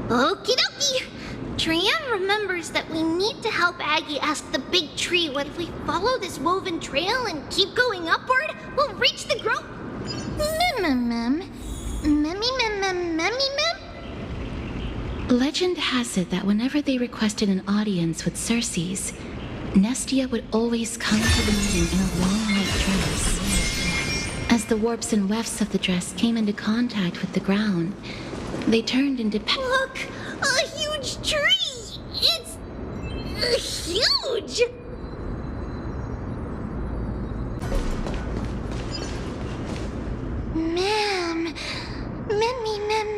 Okie dokie. Trian remembers that we need to help Aggie ask the big tree what if we follow this woven trail and keep going upward, we'll reach the grove. Mem. Memmy, mem, memmy, mem? Legend has it that whenever they requested an audience with Circe's, Nestia would always come to the meeting in a long white dress. As the warps and wefts of the dress came into contact with the ground, they turned into Look! A huge tree! It's huge! Ma'am. Memmy, ma'am.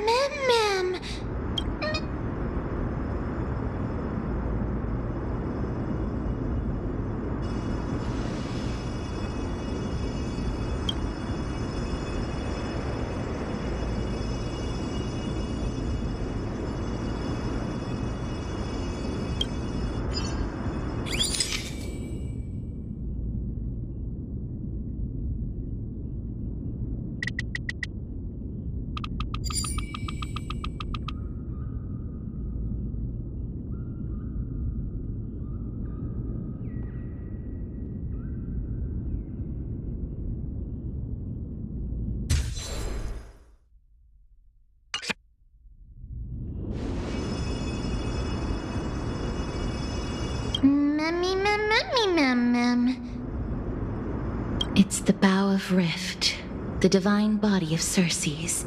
It's the bough of Rift, the divine body of Circe's.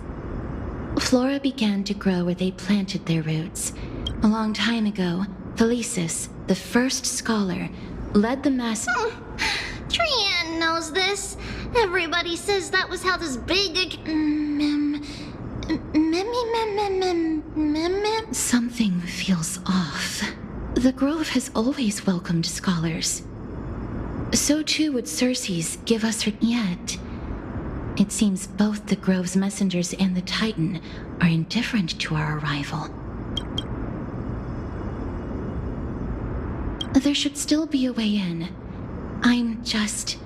Flora began to grow where they planted their roots. A long time ago, Thelesis, the first scholar, led the mass... Trian knows this. Everybody says that was how this big... Something feels off. The Grove has always welcomed scholars. So too would Circe's give us her... Yet, it seems both the Grove's messengers and the Titan are indifferent to our arrival. There should still be a way in. I'm just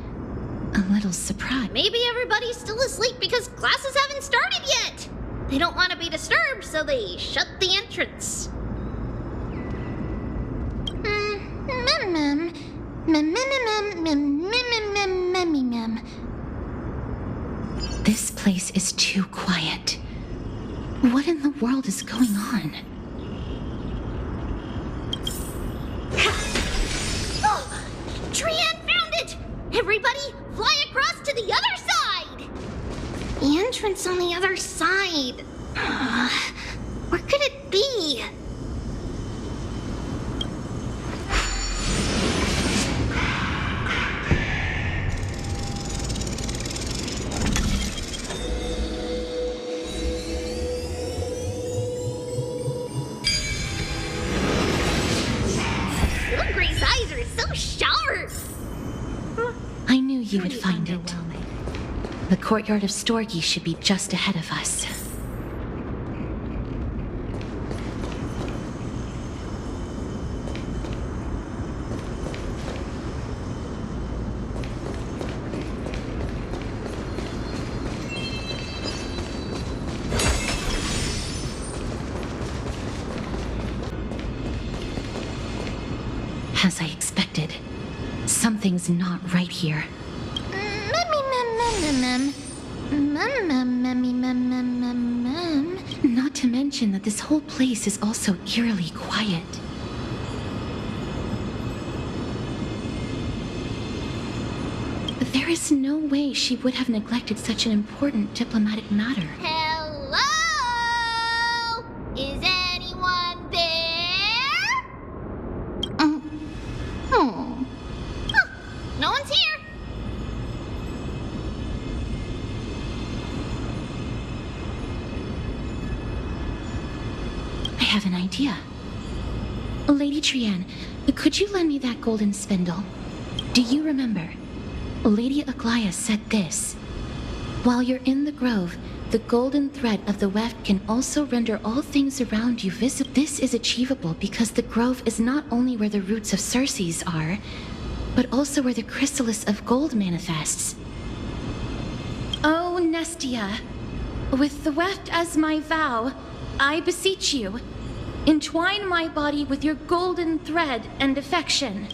a little surprised. Maybe everybody's still asleep because classes haven't started yet. They don't want to be disturbed, so they shut the entrance. This place is too quiet. What in the world is going on? Oh, Trian found it! Everybody, fly across to the other side! The entrance on the other side. Where could it be? you would find it. The courtyard of Storgi should be just ahead of us. As I expected, something's not right here. Not to mention that this whole place is also eerily quiet. There is no way she would have neglected such an important diplomatic matter. Hello? Is anyone there? No one's here. I have an idea. Lady Trianne, could you lend me that golden spindle? Do you remember? Lady Aglaia said this. While you're in the grove, the golden thread of the weft can also render all things around you visible. This is achievable because the grove is not only where the roots of Circes are, but also where the chrysalis of gold manifests. Oh, Nestia, with the weft as my vow, I beseech you, entwine my body with your golden thread and affection.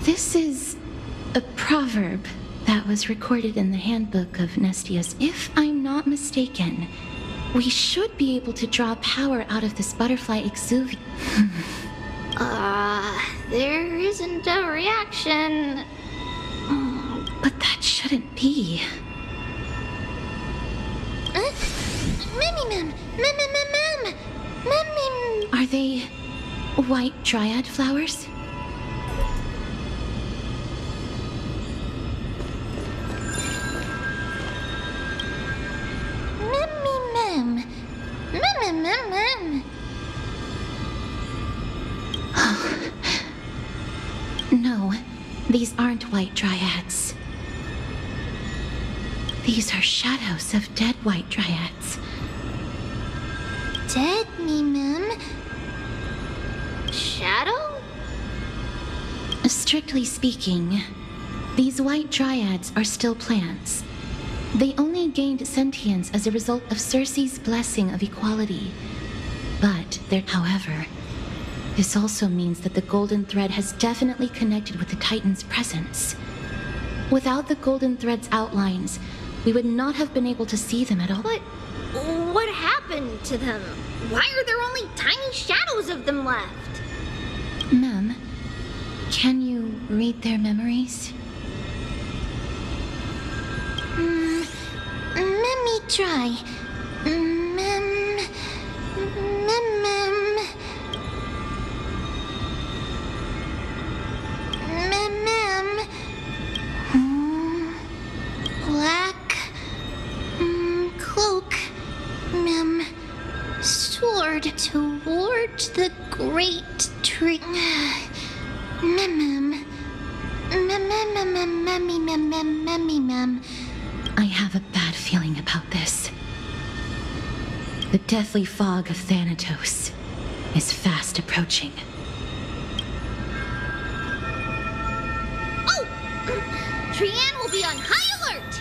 This is a proverb that was recorded in the handbook of Nestia's. If I'm not mistaken, we should be able to draw power out of this butterfly exuvium. There isn't a reaction. But that shouldn't be. Are they white dryad flowers? No, these aren't white dryads. These are shadows of dead white dryads. Dead, mem. Shadow? Strictly speaking, these white dryads are still plants. They only gained sentience as a result of Circe's blessing of equality. But however, this also means that the golden thread has definitely connected with the Titan's presence. Without the golden thread's outlines, we would not have been able to see them at all. But what happened to them? Why are there only tiny shadows of them left? Ma'am, can you read their memories? Let me try. Black cloak, sword toward the great tree. I have a bad feeling about this. The deathly fog of Thanatos is fast approaching. Oh! Trianne will be on high alert!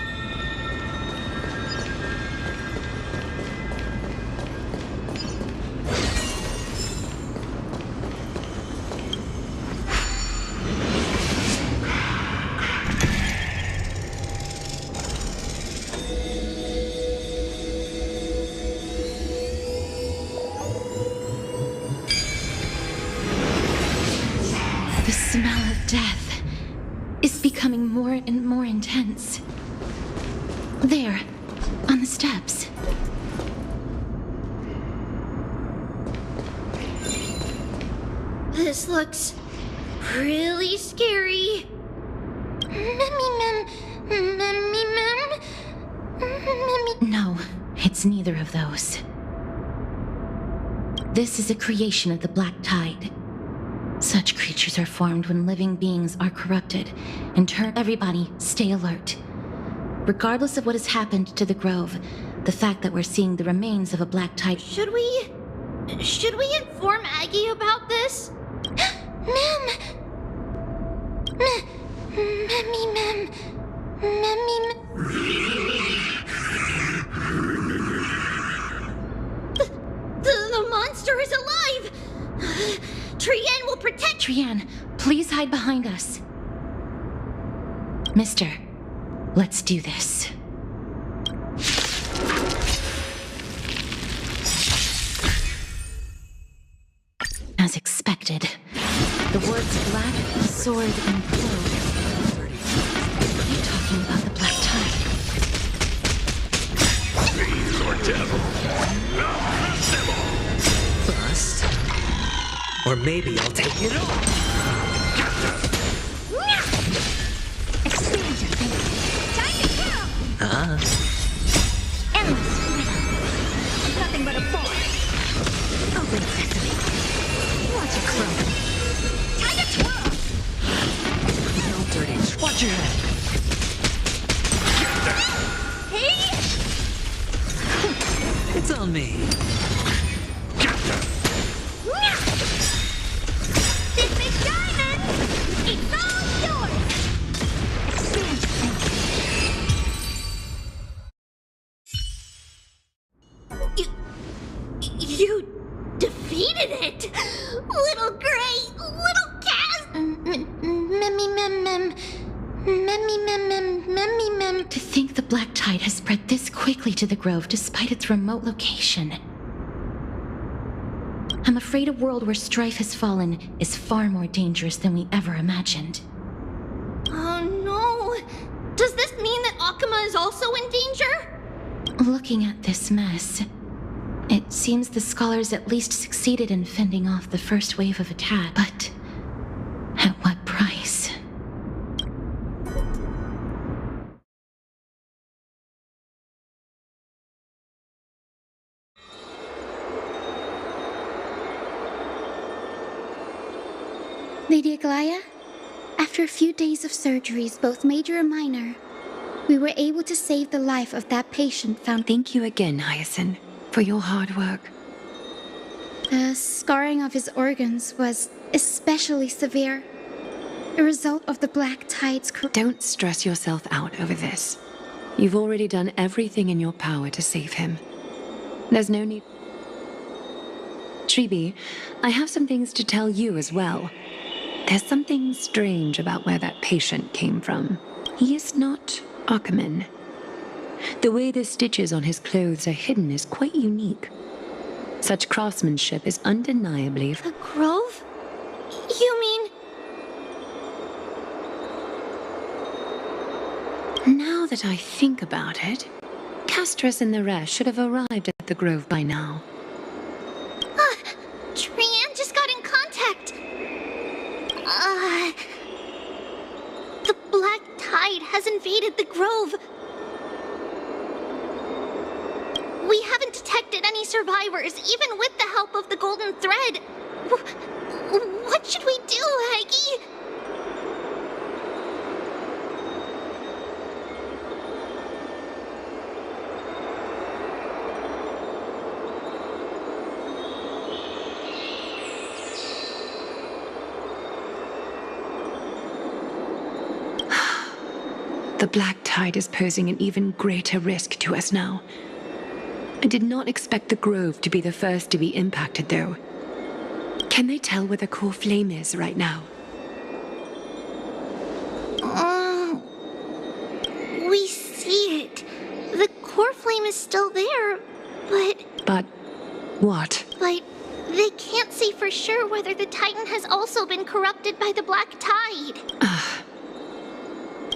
The smell of death is becoming more and more intense. There, on the steps. This looks really scary. No, it's neither of those. This is a creation of the Black Tide. Such creatures are formed when living beings are corrupted. In turn, everybody stay alert. Regardless of what has happened to the Grove, the fact that we're seeing the remains of a Black Tide... Should we inform Aggie about this? Mem! The monster is alive! Trian will protect... Trian, please hide behind us. Mister, let's do this. As expected, the words black, sword, and clove. Are you talking about the Black Tide? Fiends or devil. Bust. Or maybe I'll take it all. Expand your thinking. Time to kill! Endless freedom. Nothing but a bore. Open sesame. Watch it grow. Time to twirl! No dirty. Watch your head. Hey! It's on me. This big diamond! It's all yours! Expand your thinking. You defeated it! Little gray, little cat! To think the Black Tide has spread this quickly to the Grove despite its remote location. I'm afraid a world where strife has fallen is far more dangerous than we ever imagined. Oh no! Does this mean that Akuma is also in danger? Looking at this mess, it seems the scholars at least succeeded in fending off the first wave of attack, but at what price? Lady Aglaya, after a few days of surgeries, both major and minor, we were able to save the life of that patient found. Thank you again, Hyacinth, for your hard work. The scarring of his organs was especially severe, a result of the Black Tide's... Don't stress yourself out over this. You've already done everything in your power to save him. There's no need... Tribi, I have some things to tell you as well. There's something strange about where that patient came from. He is not Akuma. The way the stitches on his clothes are hidden is quite unique. Such craftsmanship is undeniably... The Grove? You mean... Now that I think about it, Castress and the rest should have arrived at the Grove by now. Trian just got in contact. The Black Tide has invaded the Grove. We haven't detected any survivors, even with the help of the Golden Thread. What should we do, Aggie? The Black Tide is posing an even greater risk to us now. I did not expect the Grove to be the first to be impacted, though. Can they tell where the core flame is right now? We see it. The core flame is still there, but... But what? But they can't say for sure whether the Titan has also been corrupted by the Black Tide.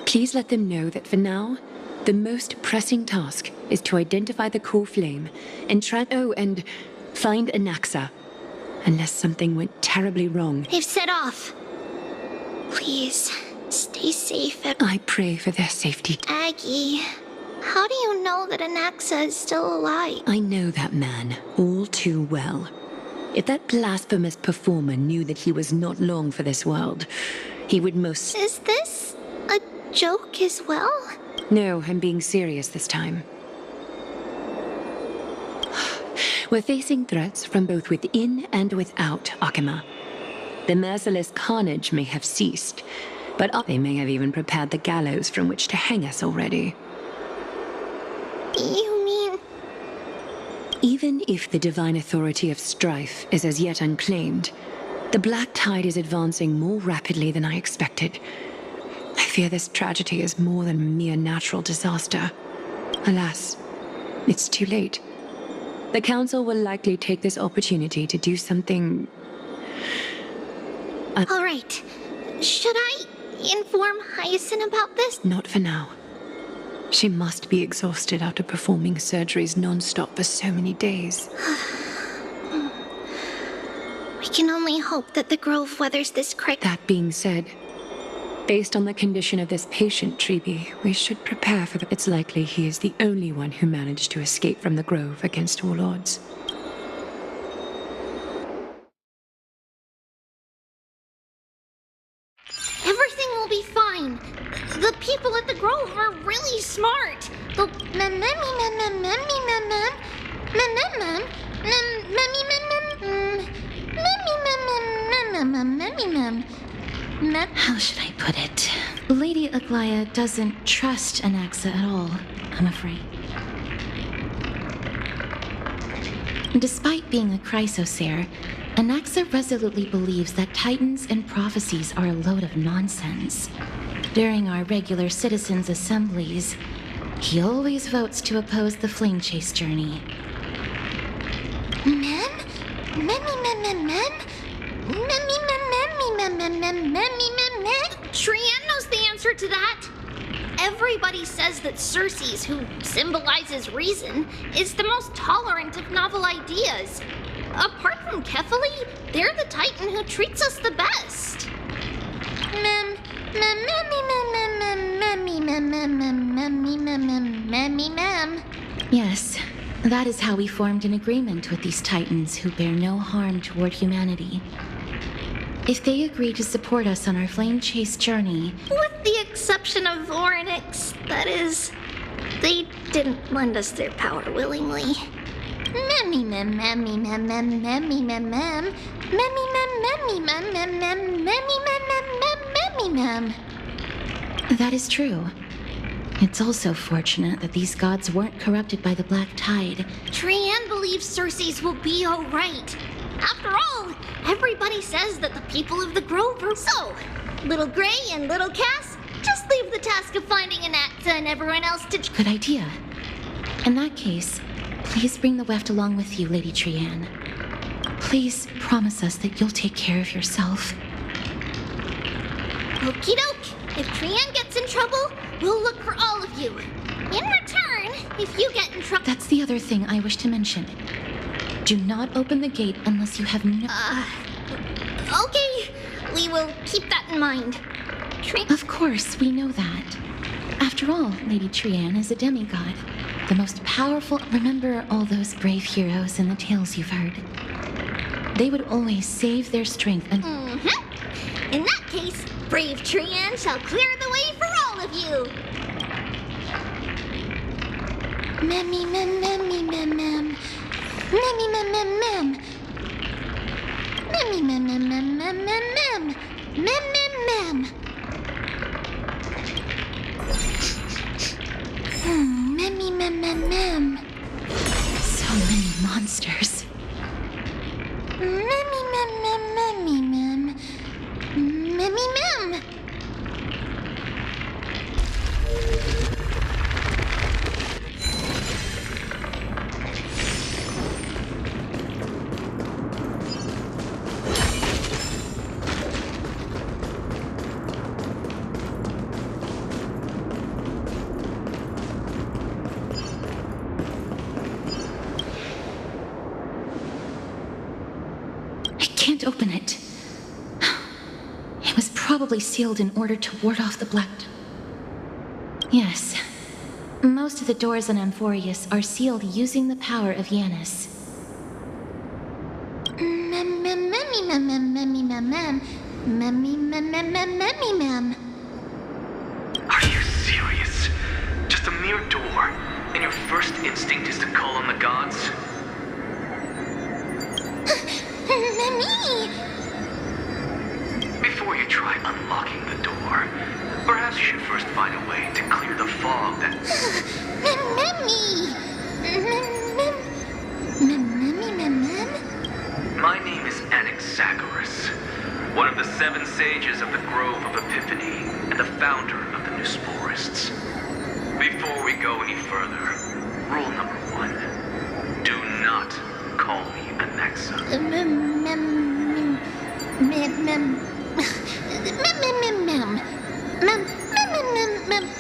Please let them know that for now, the most pressing task is to identify the core flame and and find Anaxa. Unless something went terribly wrong. They've set off. Please, stay safe. I pray for their safety. Aggie, How do you know that Anaxa is still alive? I know that man all too well. If that blasphemous performer knew that he was not long for this world, he would most... Is this a joke as well? No, I'm being serious this time. We're facing threats from both within and without Akima. The merciless carnage may have ceased, but they may have even prepared the gallows from which to hang us already. You mean... Even if the divine authority of strife is as yet unclaimed, the black tide is advancing more rapidly than I expected. I fear this tragedy is more than a mere natural disaster. Alas, it's too late. The Council will likely take this opportunity to do something... All right. Should I inform Hyacinth about this? Not for now. She must be exhausted after performing surgeries non-stop for so many days. We can only hope that the Grove weathers this crisis. That being said, based on the condition of this patient, Treeby, we should prepare for the... It's likely he is the only one who managed to escape from the Grove against all odds. Everything will be fine. The people at the Grove are really smart. They'll... How should I put it? Lady Aglaya doesn't trust Anaxa at all, I'm afraid. Despite being a chrysosaur, Anaxa resolutely believes that titans and prophecies are a load of nonsense. During our regular citizens' assemblies, he always votes to oppose the flame chase journey. Trian knows the answer to that. Everybody says that Circes, who symbolizes reason, is the most tolerant of novel ideas. Apart from Kefali, they're the Titan who treats us the best. Yes, that is how we formed an agreement with these Titans who bear no harm toward humanity. If they agree to support us on our flame chase journey... With the exception of Orynyx, that is, they didn't lend us their power willingly. That is true. It's also fortunate that these gods weren't corrupted by the black tide. Trian believes Circes will be all right. After all, everybody says that the people of the Grove are... So, Little Gray and Little Cass, just leave the task of finding Anaxa and everyone else to... Good idea. In that case, please bring the weft along with you, Lady Trian. Please promise us that you'll take care of yourself. Okie doke. If Trian gets in trouble, we'll look for all of you. In return, if you get in trouble... That's the other thing I wish to mention. Do not open the gate unless you have no... Okay. We will keep that in mind. Of course, we know that. After all, Lady Trian is a demigod. The most powerful... Remember all those brave heroes in the tales you've heard? They would always save their strength and... In that case, brave Trian shall clear the way for all of you. So many monsters. Open it. It was probably sealed in order to ward off the black... Yes. Most of the doors on Amphorius are sealed using the power of Yanis. Are you serious? Just a mere door, and your first instinct is to call on the gods? Before you try unlocking the door, perhaps you should first find a way to clear the fog that... My name is Anaxagoras, one of the 7 sages of the Grove of Epiphany, and the founder of the Newsporists. Before we go any further, rule number 1. Do not call me Anaxa.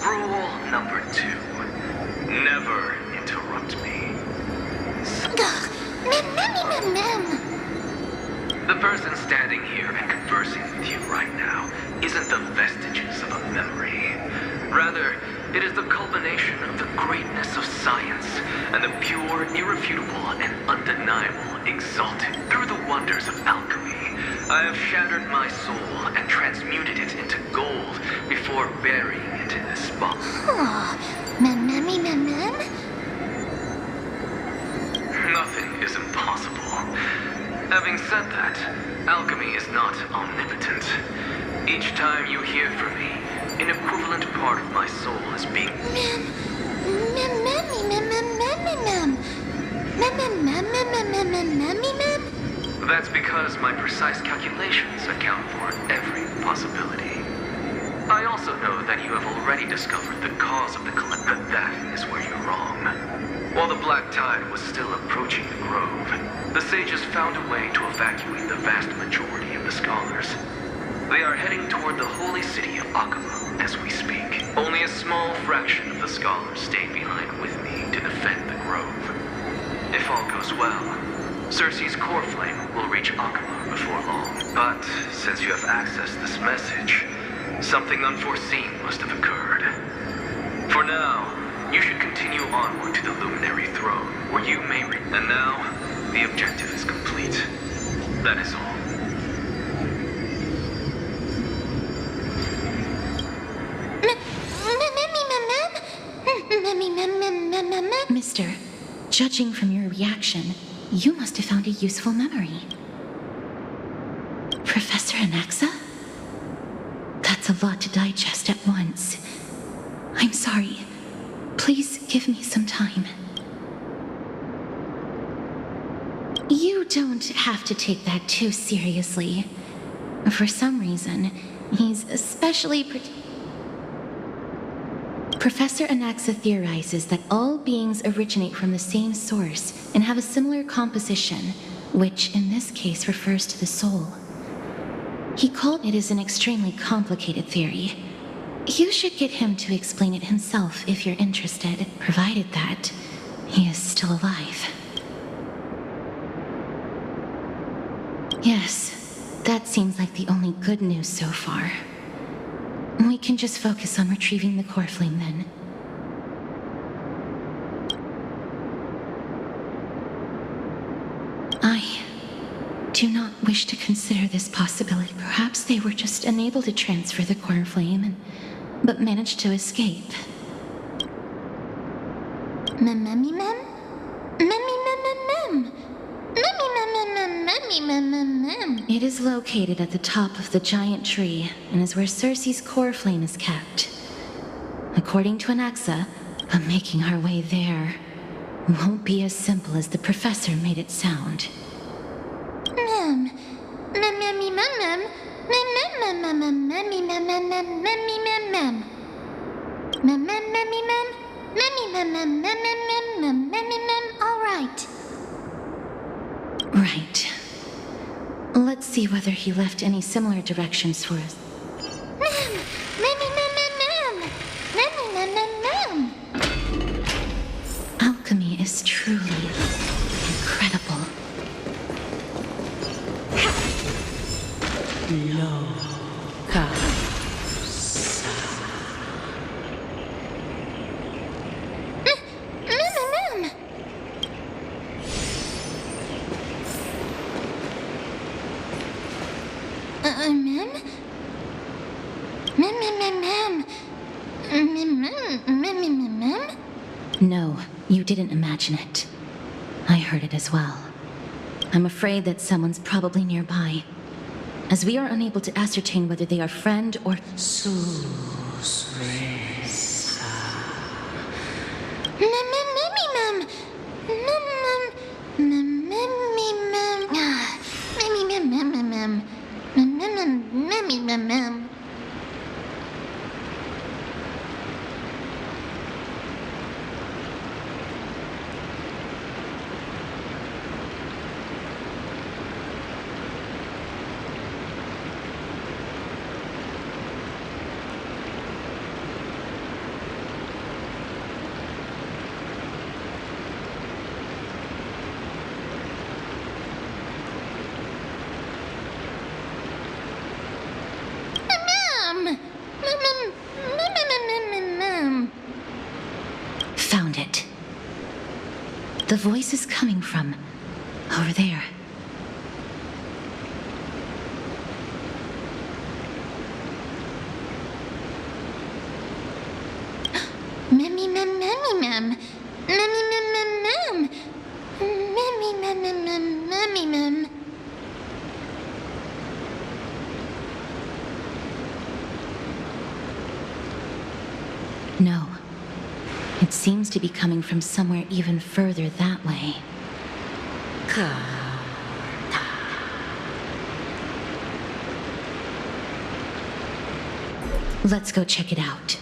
Rule number 2. Never interrupt me. The person standing here and conversing with you right now isn't the vestiges of a memory. Rather, it is the culmination of the greatness of science and the pure, irrefutable, and undeniable exalted through the wonders of alchemy. I have shattered my soul and transmuted it into gold before burying it in this box. Nothing is impossible. Having said that, alchemy is not omnipotent. Each time you hear from me, an equivalent part of my soul is being... That's because my precise calculations account for every possibility. I also know that you have already discovered the cause of the collapse, but that is where you're wrong. While the Black Tide was still approaching the Grove, the sages found a way to evacuate the vast majority of the scholars. They are heading toward the holy city of Akama as we speak. Only a small fraction of the scholars stayed behind with me to defend the Grove. If all goes well, Cersei's core flame will reach Akama before long. But since you have accessed this message, something unforeseen must have occurred. For now, you should continue onward to the Luminary Throne, where you may And now, the objective is complete. That is all. Mister, judging from your reaction, you must have found a useful memory. Professor Anaxa? That's a lot to digest at once. I'm sorry. Please give me some time. You don't have to take that too seriously. For some reason, he's especially Professor Anaxa theorizes that all beings originate from the same source and have a similar composition, which in this case refers to the soul. He called it as an extremely complicated theory. You should get him to explain it himself if you're interested, provided that he is still alive. Yes, that seems like the only good news so far. We can just focus on retrieving the core flame then. I do not wish to consider this possibility. Perhaps they were just unable to transfer the core flame, but managed to escape. It is located at the top of the giant tree and is where Cersei's core flame is kept. According to Anaxa, making our way there won't be as simple as the professor made it sound. All right. Right. Let's see whether he left any similar directions for us. Alchemy is truly incredible. No, you didn't imagine it. I heard it as well. I'm afraid that someone's probably nearby, as we are unable to ascertain whether they are friend or... Found it. The voice is coming from over there. No. It seems to be coming from somewhere even further that way. Let's go check it out.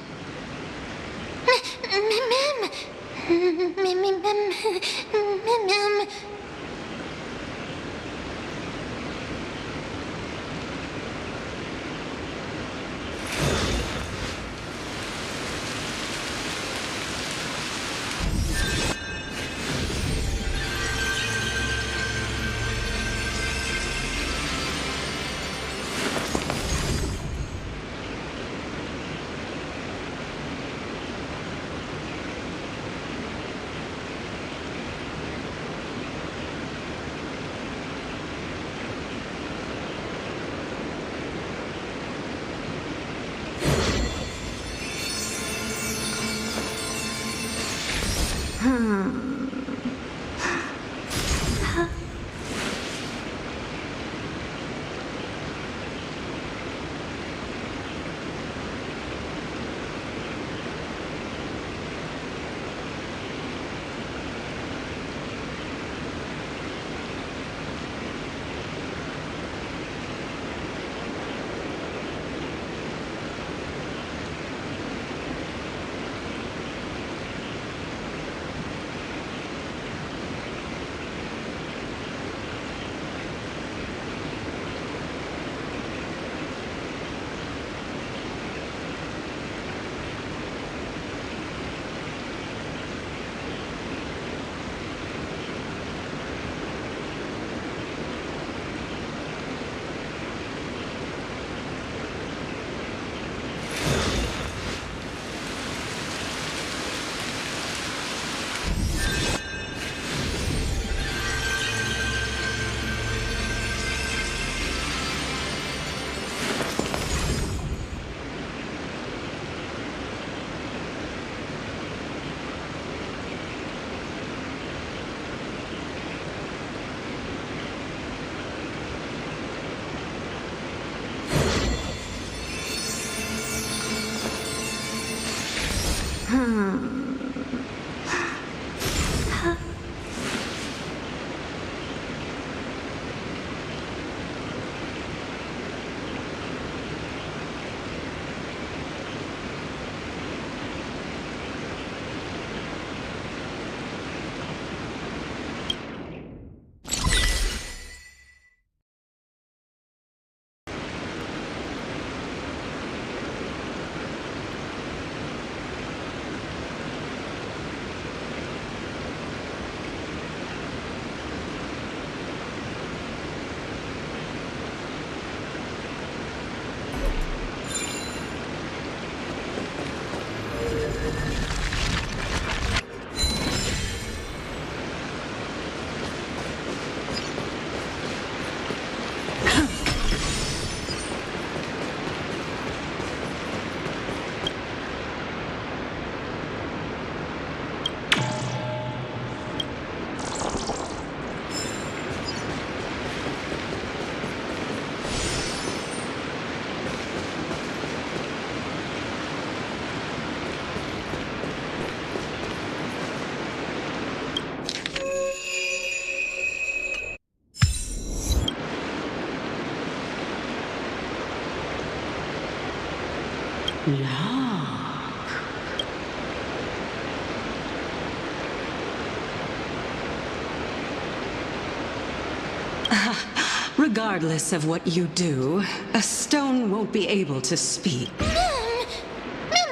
Regardless of what you do, a stone won't be able to speak.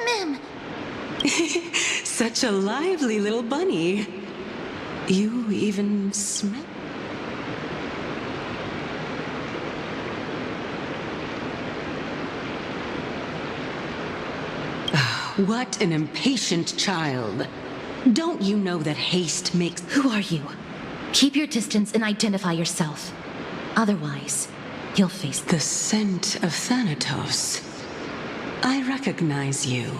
Mem! Such a lively little bunny. You even smell. What an impatient child. Don't you know that haste makes... Who are you? Keep your distance and identify yourself. Otherwise, you'll face the scent of Thanatos. I recognize you.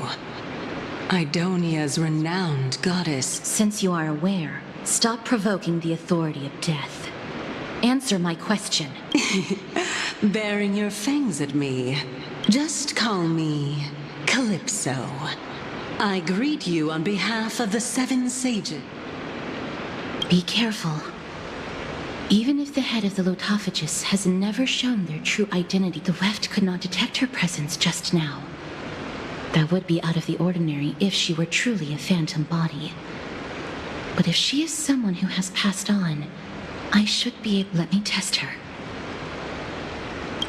Idonia's renowned goddess. Since you are aware, stop provoking the authority of death. Answer my question. Baring your fangs at me. Just call me Calypso. I greet you on behalf of the 7 sages. Be careful. Even if the head of the Lotophagus has never shown their true identity, the Weft could not detect her presence just now. That would be out of the ordinary if she were truly a phantom body. But if she is someone who has passed on, I should be able... Let me test her.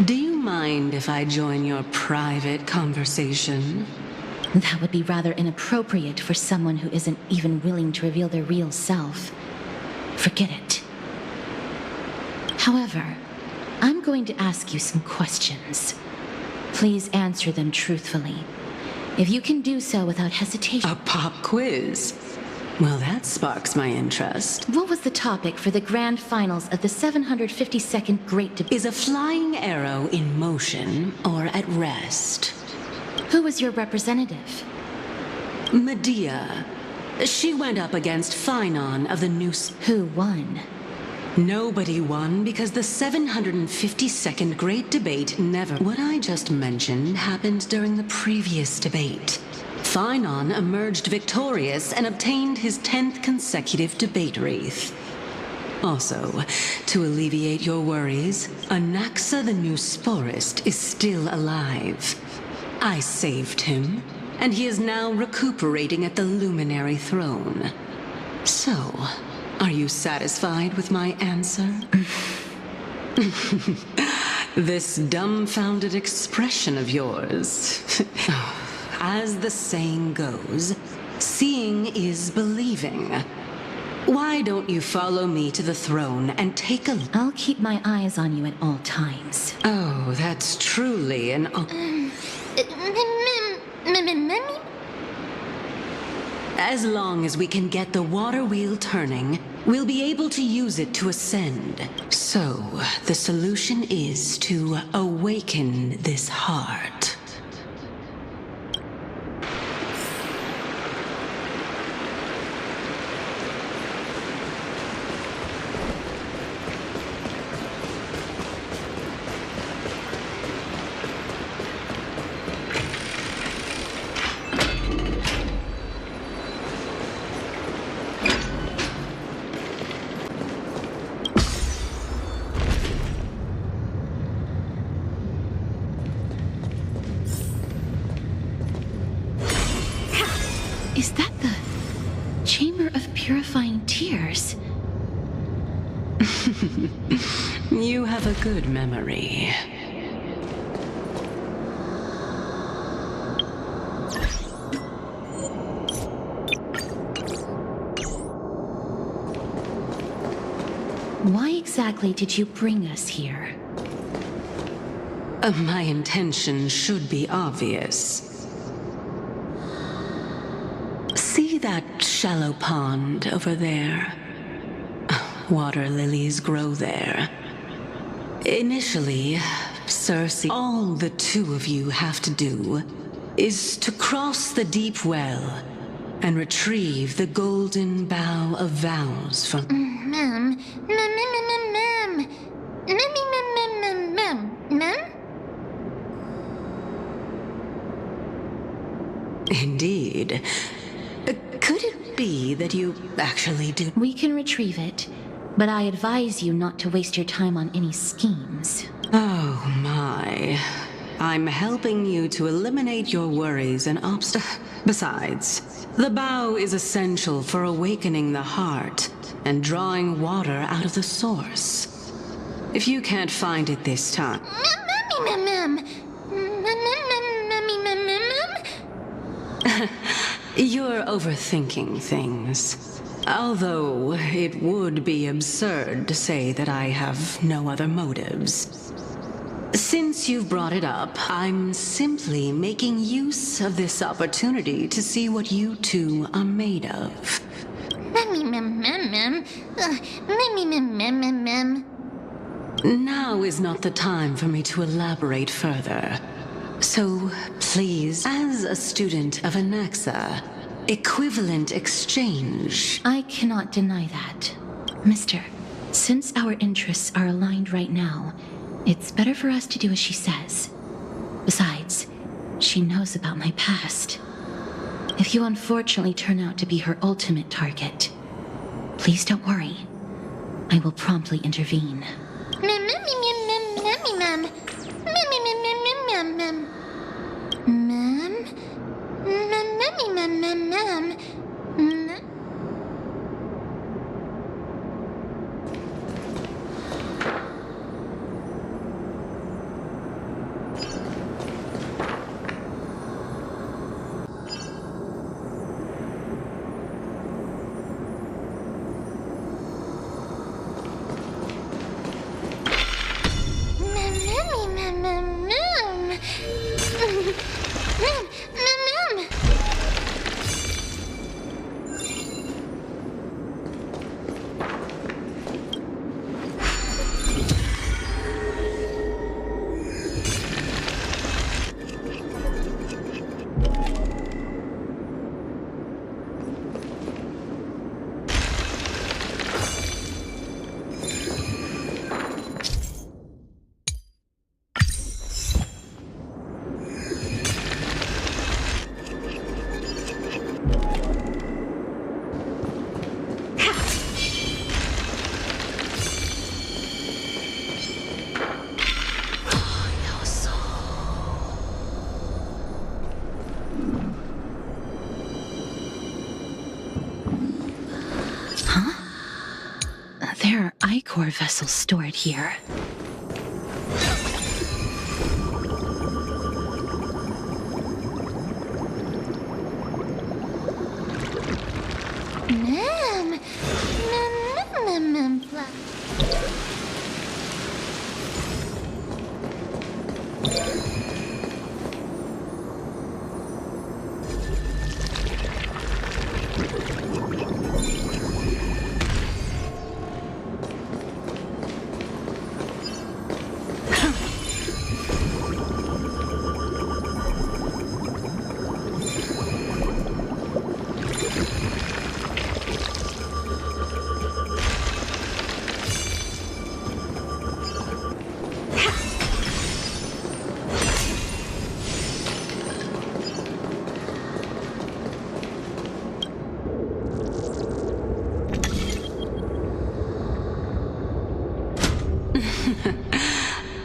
Do you mind if I join your private conversation? That would be rather inappropriate for someone who isn't even willing to reveal their real self. Forget it. However, I'm going to ask you some questions. Please answer them truthfully. If you can do so without hesitation... A pop quiz? Well, that sparks my interest. What was the topic for the grand finals of the 752nd Great Debate? Is a flying arrow in motion or at rest? Who was your representative? Medea. She went up against Phynon of the Noose. Who won? Nobody won because the 752nd Great Debate never... What I just mentioned happened during the previous debate. Phynon emerged victorious and obtained his 10th consecutive debate wreath. Also, to alleviate your worries, Anaxa the Neusporist is still alive. I saved him, and he is now recuperating at the Luminary Throne. So, are you satisfied with my answer? This dumbfounded expression of yours. As the saying goes, seeing is believing. Why don't you follow me to the throne and take a look? I'll keep my eyes on you at all times. Oh, that's truly an... As long as we can get the water wheel turning, we'll be able to use it to ascend. So, the solution is to awaken this heart. Is that the Chamber of Purifying Tears? You have a good memory. Why exactly did you bring us here? My intention should be obvious. See that shallow pond over there? Water lilies grow there. Initially, Circe, all the two of you have to do is to cross the deep well and retrieve the golden bough of vows from... Indeed. Could it be that you actually do... We can retrieve it, but I advise you not to waste your time on any schemes. Oh my. I'm helping you to eliminate your worries and obstacles. Besides, the bow is essential for awakening the heart and drawing water out of the source. If you can't find it this time... You're overthinking things. Although it would be absurd to say that I have no other motives. Since you've brought it up, I'm simply making use of this opportunity to see what you two are made of. Now is not the time for me to elaborate further. So, please, as a student of Anaxa, equivalent exchange. I cannot deny that. Mister, since our interests are aligned right now, it's better for us to do as she says. Besides, she knows about my past. If you unfortunately turn out to be her ultimate target, please don't worry. I will promptly intervene. There are ichor vessels stored here.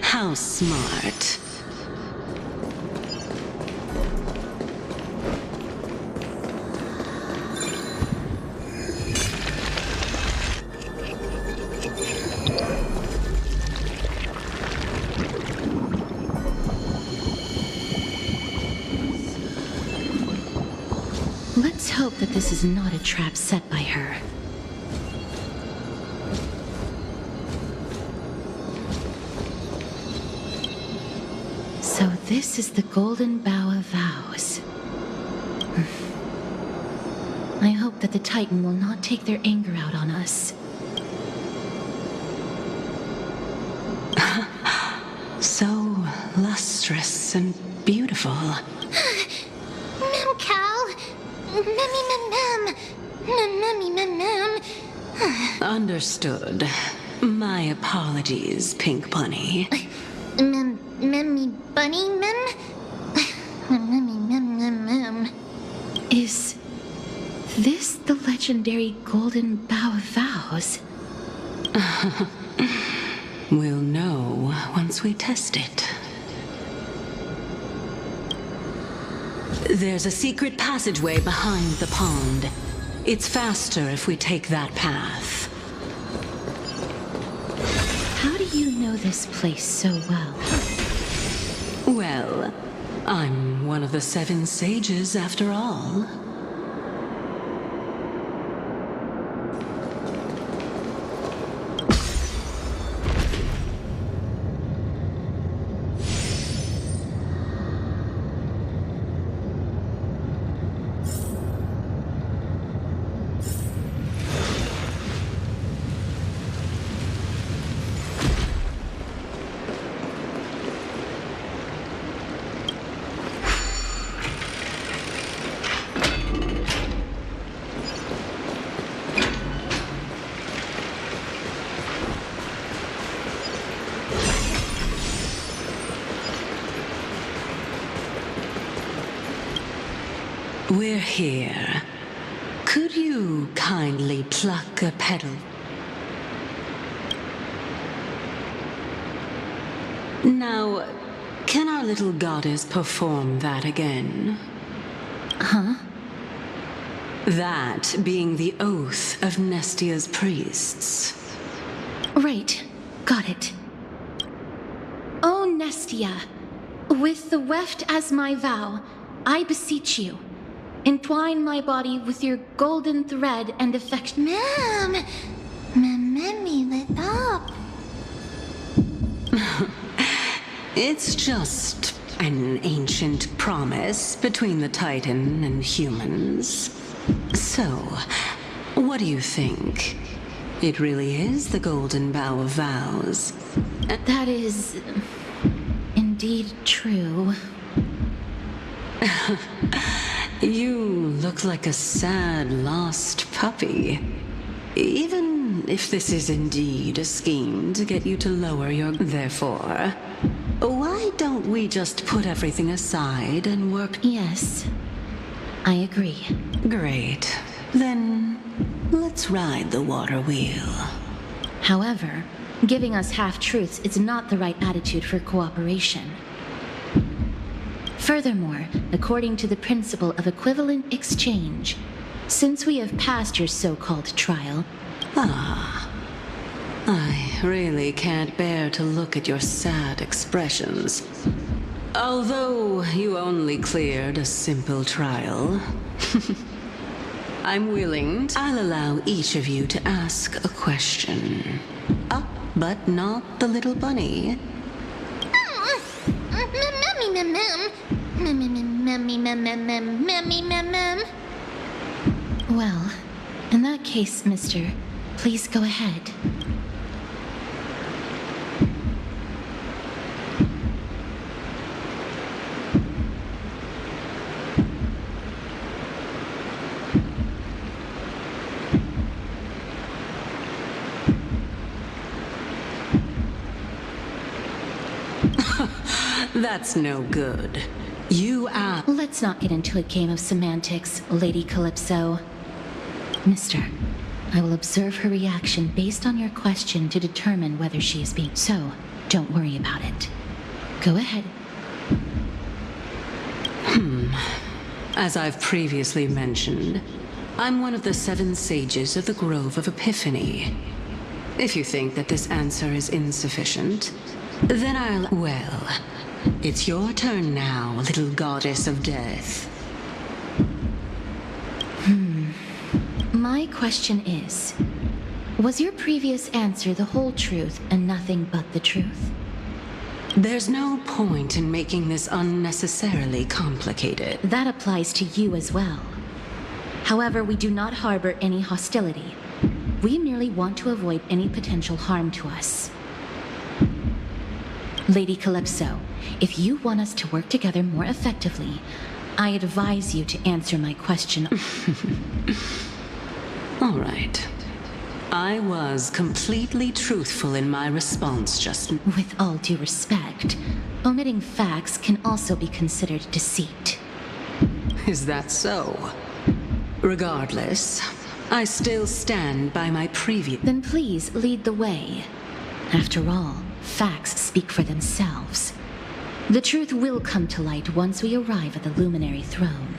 How smart. Let's hope that this is not a trap set by her. So this is the Golden Bough of Vows. I hope that the Titan will not take their anger out on us. So lustrous and beautiful. Understood. My apologies, Pink Bunny. Is this the legendary Golden Bough of Vows? We'll know once we test it. There's a secret passageway behind the pond. It's faster if we take that path. How do you know this place so well? Well, I'm one of the 7 sages after all. We're here. Could you kindly pluck a petal? Now, can our little goddess perform that again? Huh? That being the oath of Nestia's priests. Right. Got it. O Nestia, with the weft as my vow, I beseech you, entwine my body with your golden thread and affection. Ma'am! Mammy, lit up. It's just an ancient promise between the Titan and humans. So, what do you think? It really is the golden bough of vows. That is indeed true. You look like a sad, lost puppy. Even if this is indeed a scheme to get you to lower your... Therefore, why don't we just put everything aside and work... Yes, I agree. Great. Then, let's ride the water wheel. However, giving us half-truths is not the right attitude for cooperation. Furthermore, according to the principle of equivalent exchange, since we have passed your so-called trial... I really can't bear to look at your sad expressions. Although you only cleared a simple trial, I'm willing. I'll allow each of you to ask a question. Up, but not the little bunny. Well, in that case, mister, please go ahead. That's no good. Let's not get into a game of semantics, Lady Calypso. Mister, I will observe her reaction based on your question to determine whether she is being... So, don't worry about it. Go ahead. As I've previously mentioned, I'm one of the 7 sages of the Grove of Epiphany. If you think that this answer is insufficient, then I'll... Well, it's your turn now, little goddess of death. My question is, was your previous answer the whole truth and nothing but the truth? There's no point in making this unnecessarily complicated. That applies to you as well. However, we do not harbor any hostility. We merely want to avoid any potential harm to us. Lady Calypso, if you want us to work together more effectively, I advise you to answer my question. All right. I was completely truthful in my response just... With all due respect, omitting facts can also be considered deceit. Is that so? Regardless, I still stand by my previous... Then please lead the way. After all, facts speak for themselves. The truth will come to light once we arrive at the Luminary Throne.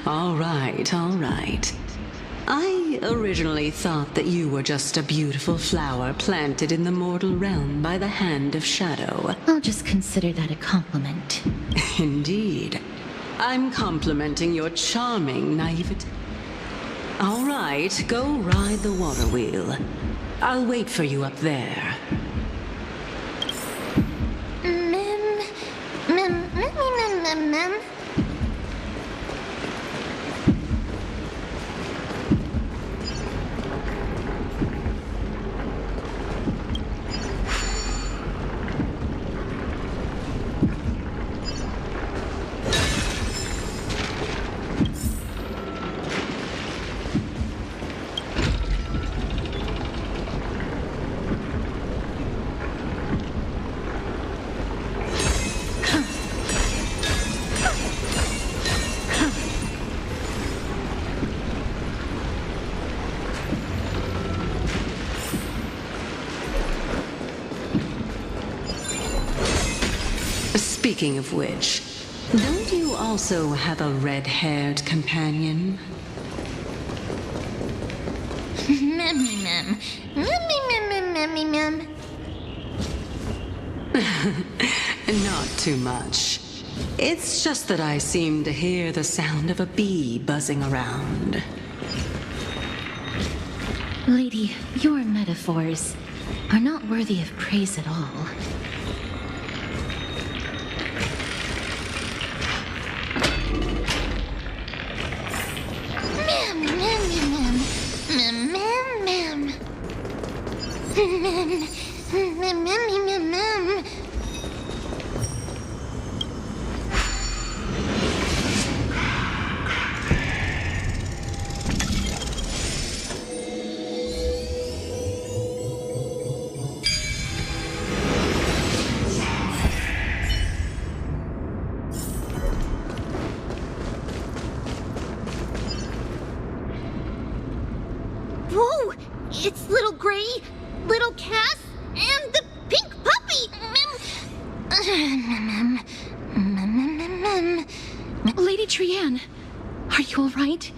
All right. I originally thought that you were just a beautiful flower planted in the mortal realm by the hand of shadow. I'll just consider that a compliment. Indeed. I'm complimenting your charming naivety. All right, go ride the water wheel. I'll wait for you up there. Mem. Speaking of which, don't you also have a red-haired companion? Mem. Not too much. It's just that I seem to hear the sound of a bee buzzing around. Lady, your metaphors are not worthy of praise at all. Whoa! It's little Gray, little Cass, and the pink puppy! Lady Trianne, are you all right?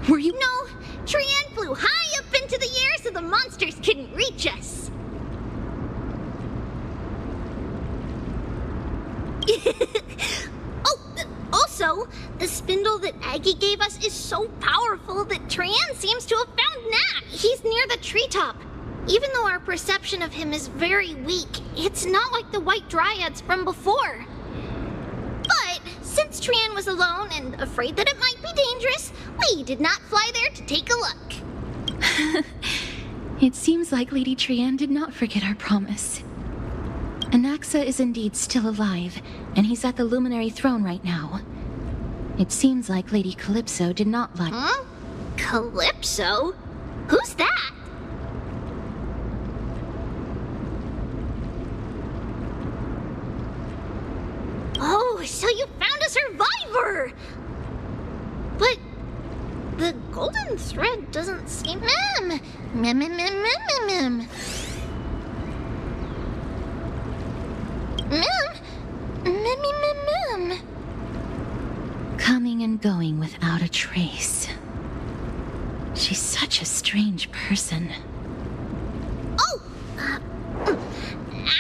Were you... No! Trianne flew high up into the air so the monsters couldn't reach us. Also, the spindle that Aggie gave us is so powerful that Trianne seems to have found Nat. He's near the treetop. Even though our perception of him is very weak, it's not like the White Dryads from before. But since Trianne was alone and afraid that it might be dangerous, we did not fly there to take a look. It seems like Lady Trianne did not forget our promise. Anaxa is indeed still alive, and he's at the Luminary Throne right now. It seems like Lady Calypso did not like... Huh? Calypso? Who's that? Oh, so you found a survivor! But the golden thread doesn't seem... Mem. Coming and going without a trace. She's such a strange person. Oh!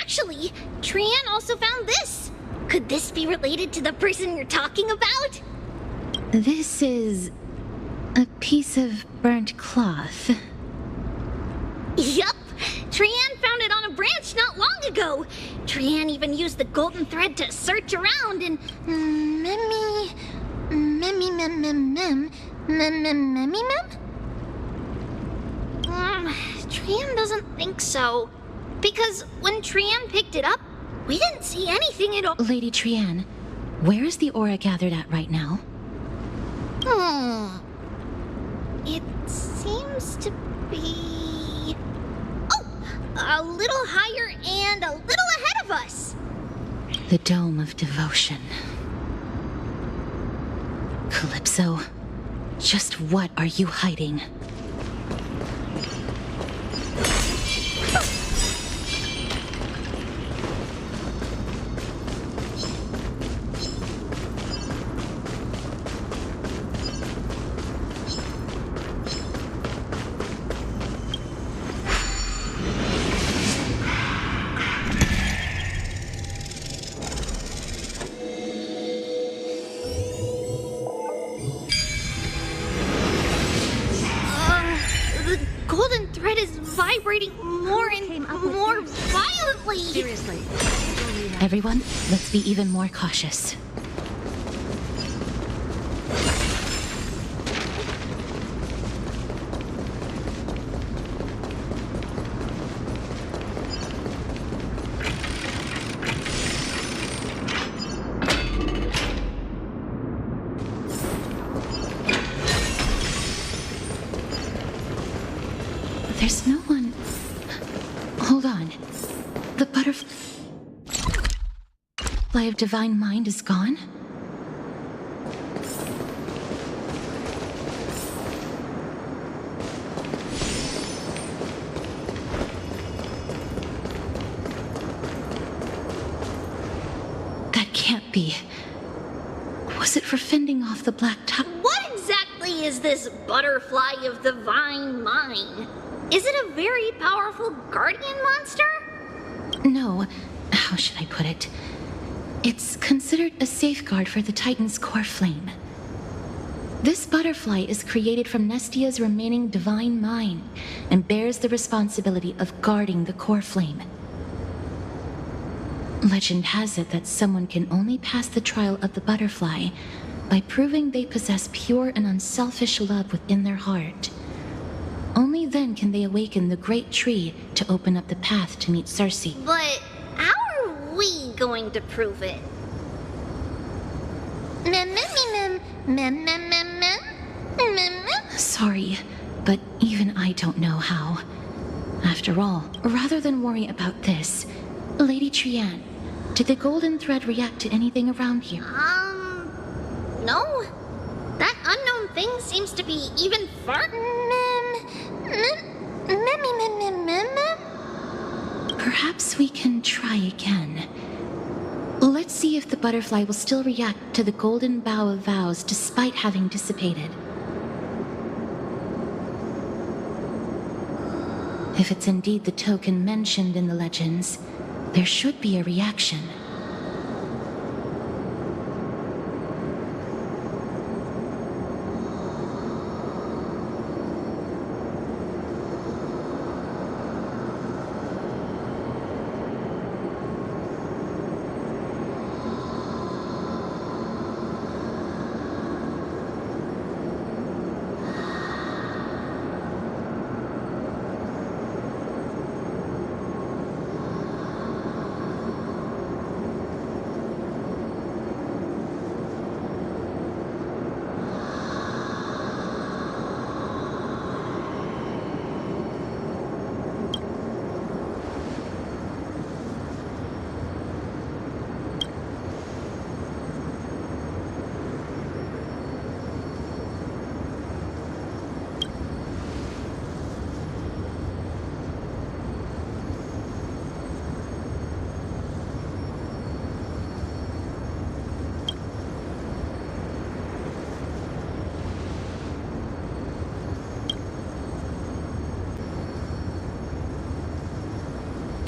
Actually, Trianne also found this. Could this be related to the person you're talking about? This is... a piece of burnt cloth. Yup! Trianne found it on a branch not long ago. Trianne even used the golden thread to search around and... Trianne doesn't think so. Because when Trianne picked it up, we didn't see anything at all. Lady Trianne, where is the aura gathered at right now? It seems to be... Oh! A little higher and a little ahead of us! The Dome of Devotion. Calypso, just what are you hiding? vibrating more and more violently. Seriously. Everyone, let's be even more cautious. There's no one... Hold on. The butterfly of divine mind is gone? That can't be. Was it for fending off the black top? What exactly is this butterfly of divine mind? Is it a very powerful guardian monster? No. How should I put it? It's considered a safeguard for the Titan's core flame. This butterfly is created from Nestia's remaining divine mind and bears the responsibility of guarding the core flame. Legend has it that someone can only pass the trial of the butterfly by proving they possess pure and unselfish love within their heart. Only then can they awaken the great tree to open up the path to meet Cersei. But how are we going to prove it? Sorry, but even I don't know how. After all, rather than worry about this, Lady Trian, did the golden thread react to anything around here? No. That unknown thing seems to be even farther. Perhaps we can try again. Let's see if the butterfly will still react to the golden bough of vows despite having dissipated. If it's indeed the token mentioned in the legends, there should be a reaction.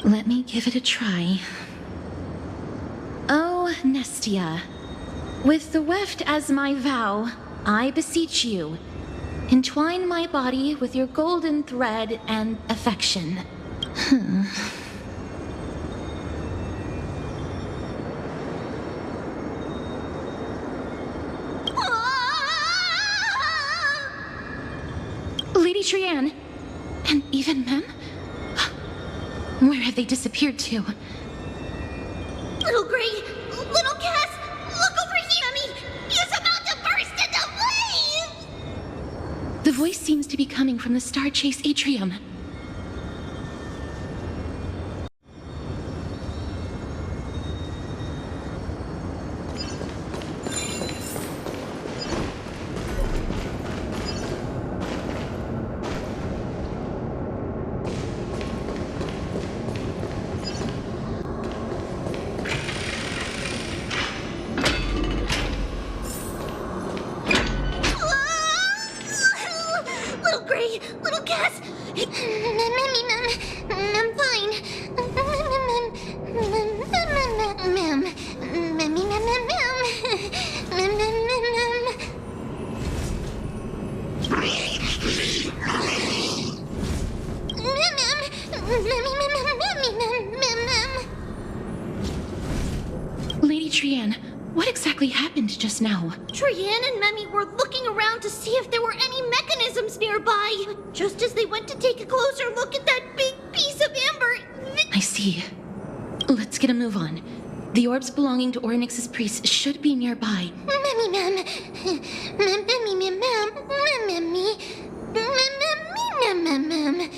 Let me give it a try. Oh, Nestia, with the weft as my vow, I beseech you, entwine my body with your golden thread and affection. Lady Trian, and even Mem? Where have they disappeared to? Little Gray, little Cass, look over here! Mummy, he's about to burst into flames! The voice seems to be coming from the Star Chase atrium. Lady Trianne, what exactly happened just now? Trianne and Memi were looking around to see if there were any mechanisms nearby. But just as they went to take a closer look at that big piece of amber... I see. Let's get a move on. The orbs belonging to Orynyx's priests should be nearby. Memi, mem. Memi, mem, mem. Mem, mem.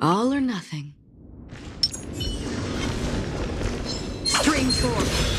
All or nothing. Strange form.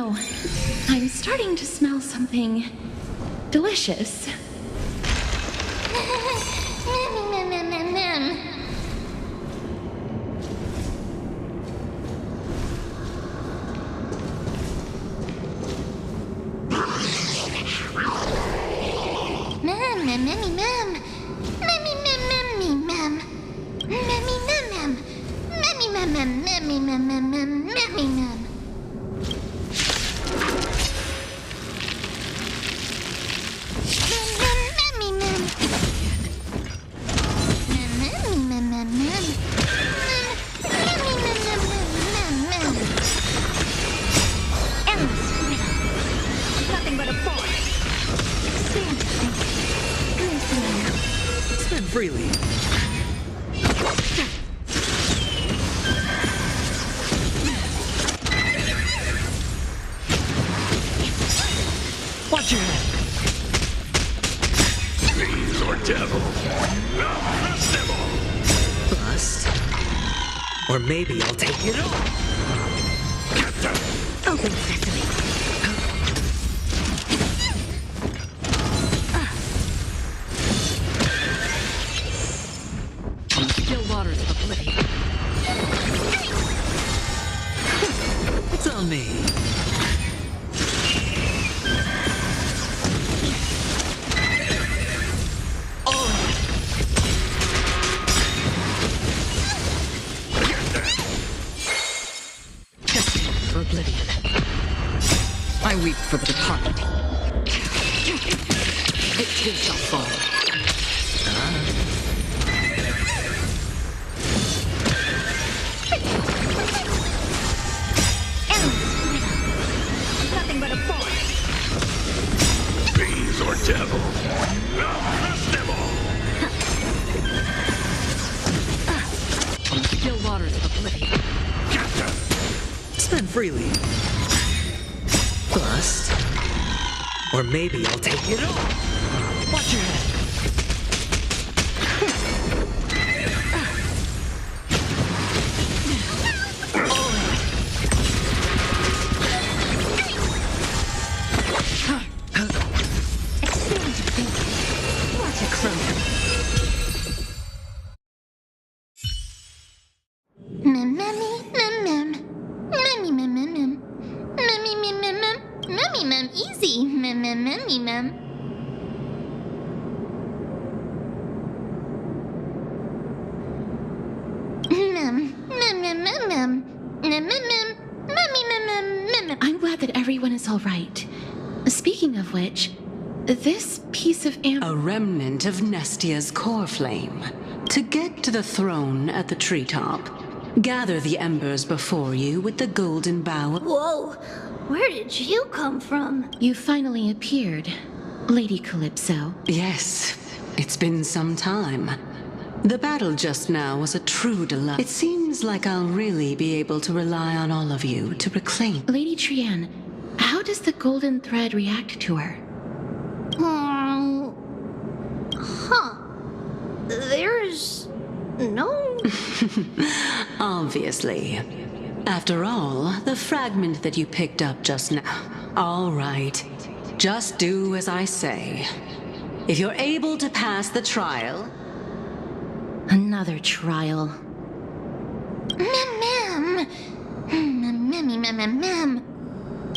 know, I'm starting to smell something delicious. Nothing but a bore. Spend freely. Watch your head. Fiends or devil. Crush them all. Bust. Or maybe I'll take it all. Open sesame. Still waters of oblivion. It's on me. Oblivion. I weep for the departed. It too shall fall. Nothing but a bore. Fiends or devil. Crush them all. Still waters of oblivion. Spend freely. Bust. Or maybe I'll take it all. Watch your head. Watch it crumble. Easy. I'm glad that everyone is all right. Speaking of which, this piece of A remnant of Nestia's core flame. To get to the throne at the treetop, gather the embers before you with the golden bow. Whoa! Where did you come from? You finally appeared, Lady Calypso. Yes, it's been some time. The battle just now was a true delight. It seems like I'll really be able to rely on all of you to reclaim. Lady Trienne, how does the golden thread react to her? There's no... Obviously. After all, the fragment that you picked up just now. All right. Just do as I say. If you're able to pass the trial... Another trial. Ma'am.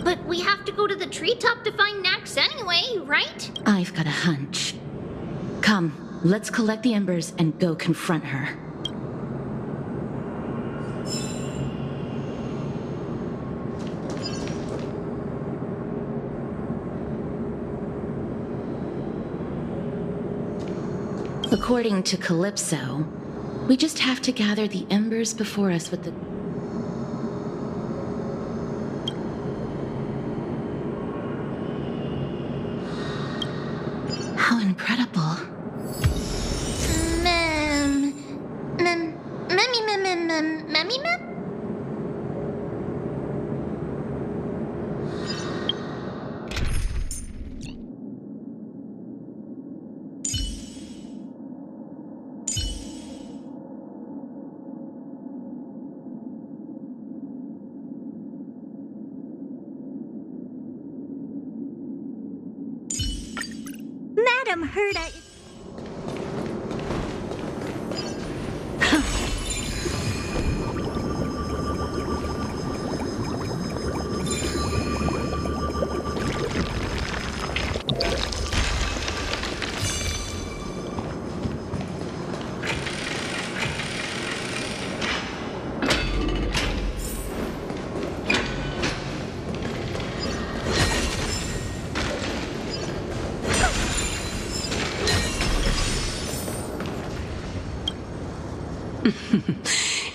But we have to go to the treetop to find Nax anyway, right? I've got a hunch. Come, let's collect the embers and go confront her. According to Calypso, we just have to gather the embers before us with the... How incredible. Ma'am? Madam Herda is...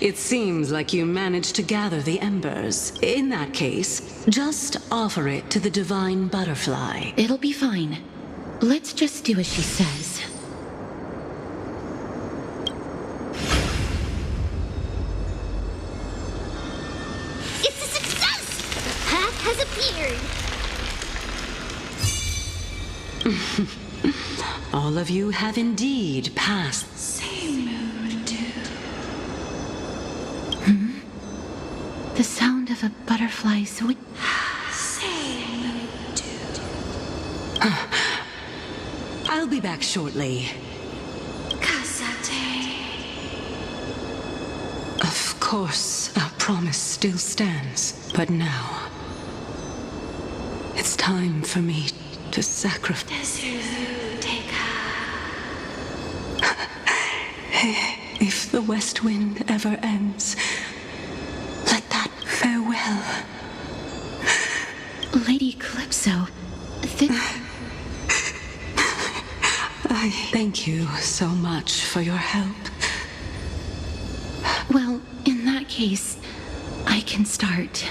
It seems like you managed to gather the embers. In that case, just offer it to the divine butterfly. It'll be fine. Let's just do as she says. It's a success! The path has appeared. All of you have indeed passed. The sound of a butterfly's wing. I'll be back shortly. Of course, our promise still stands. But now, it's time for me to sacrifice. If the west wind ever ends, let that farewell. Lady Calypso, I thank you so much for your help. Well, in that case, I can start.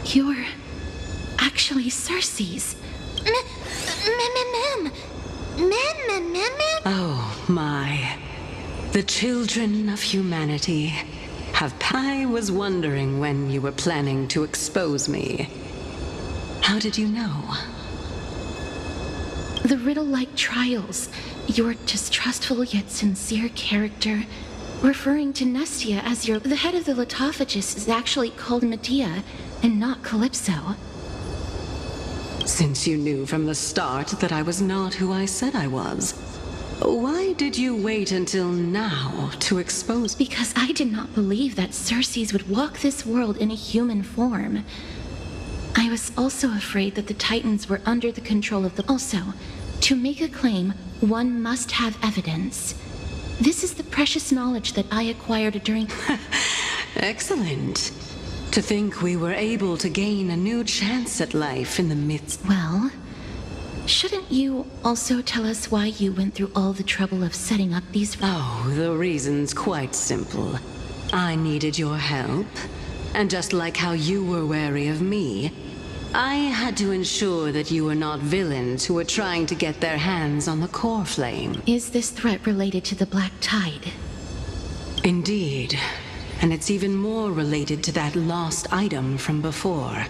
You're actually Cersei's. Oh, my. The children of humanity have... I was wondering when you were planning to expose me. How did you know? The riddle-like trials. Your distrustful yet sincere character. Referring to Nestia as the head of the Litophagus is actually called Medea and not Calypso. Since you knew from the start that I was not who I said I was, why did you wait until now to expose... Because I did not believe that Cersei's would walk this world in a human form. I was also afraid that the Titans were under the control of the... Also, to make a claim, one must have evidence. This is the precious knowledge that I acquired during... Excellent. To think we were able to gain a new chance at life in the midst... Well, shouldn't you also tell us why you went through all the trouble of setting up these... Oh, the reason's quite simple. I needed your help, and just like how you were wary of me, I had to ensure that you were not villains who were trying to get their hands on the core flame. Is this threat related to the Black Tide? Indeed. And it's even more related to that lost item from before.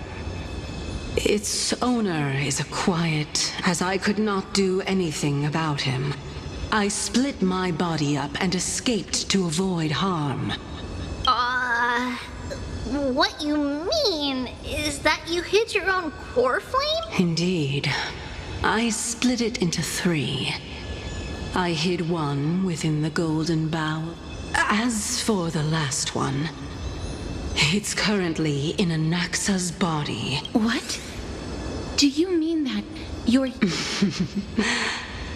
Its owner is a quiet, as I could not do anything about him. I split my body up and escaped to avoid harm. What you mean is that you hid your own core flame? Indeed. I split it into 3. I hid one within the golden bow. As for the last one, it's currently in Anaxa's body. What? Do you mean that you're...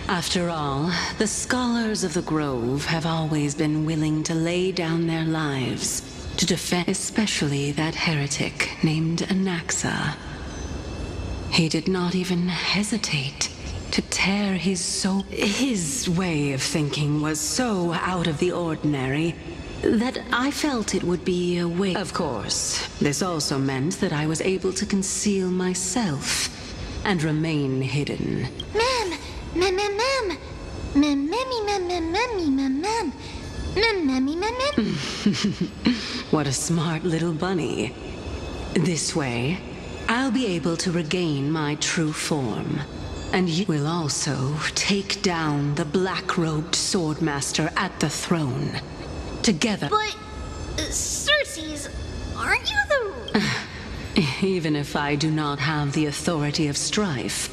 After all, the scholars of the Grove have always been willing to lay down their lives to defend, especially that heretic named Anaxa. He did not even hesitate to tear his soul. His way of thinking was so out of the ordinary that I felt it would be a way. Of course, this also meant that I was able to conceal myself and remain hidden. What a smart little bunny. This way, I'll be able to regain my true form. And you will also take down the black-robed swordmaster at the throne. Together. But, Cersei's, aren't you the... Even if I do not have the authority of strife,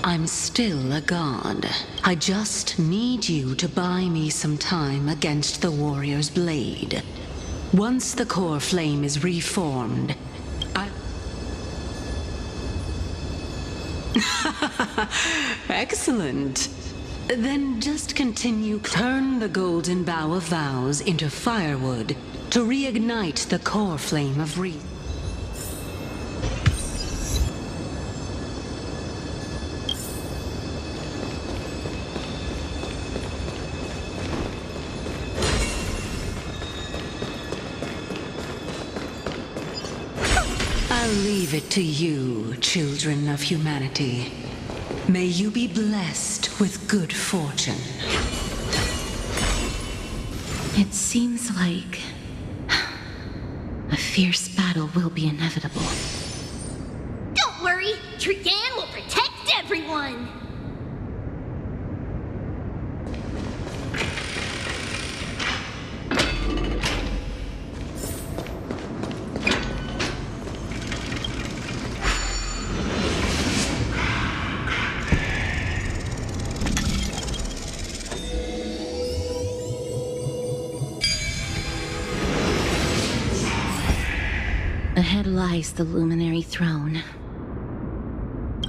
I'm still a god. I just need you to buy me some time against the warrior's blade. Once the core flame is reformed, Excellent. Then just continue. Turn the golden bough of vows into firewood to reignite the core flame of reason. I'll leave it to you, children of humanity. May you be blessed with good fortune. It seems like a fierce battle will be inevitable. Don't worry, Trian will protect everyone! Ahead lies the luminary throne.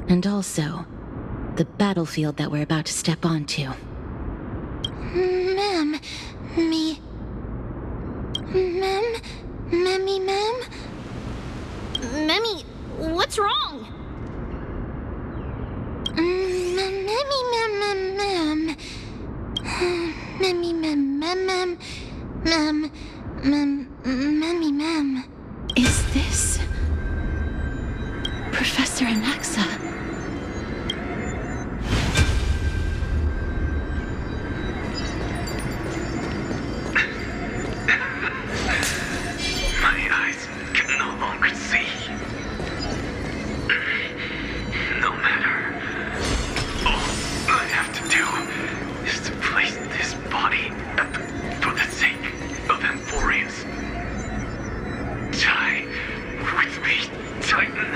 And also, the battlefield that we're about to step onto. Ma'am, Memmy, what's wrong? Ma'am. Is this Professor Anaxa? My eyes can no longer see. No matter. All I have to do is to place this body for the sake of Emporius. Die with me, Titan.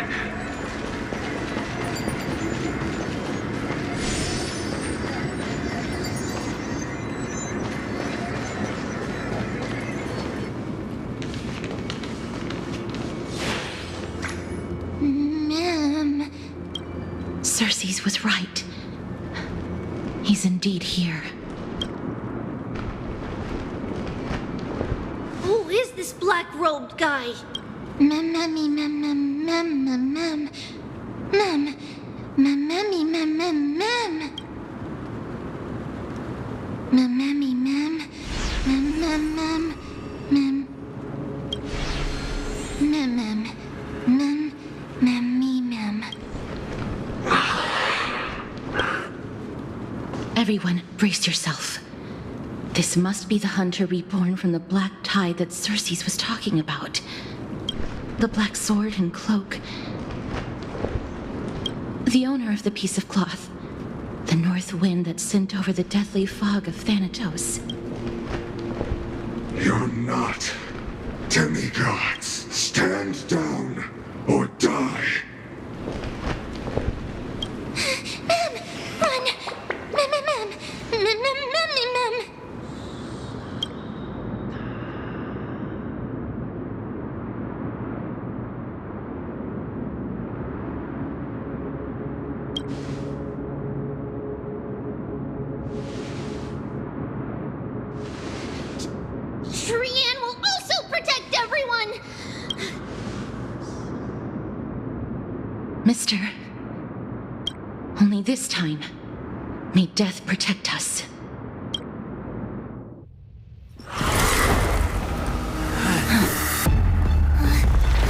Ma'am. Cersei's was right. He's indeed here. Who is this black-robed guy? Everyone, brace yourself. This must be the hunter reborn from the black tide that Cersei's was talking about. The black sword and cloak. The owner of the piece of cloth. The north wind that sent over the deathly fog of Thanatos. You're not demigods. Stand down or die. Ma'am, run! Ma'am. Trian will also protect everyone! Mister, only this time, may death protect us.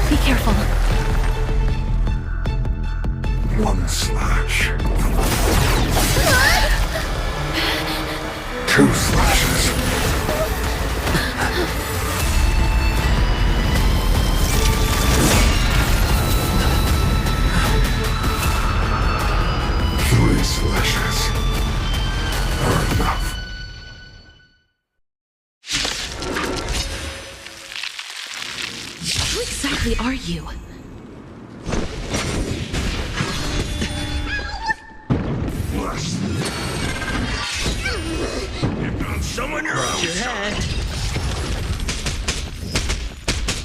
Be careful. One slash. 2 slashes. 3 slashes are enough. Who exactly are you? Someone Watch your head.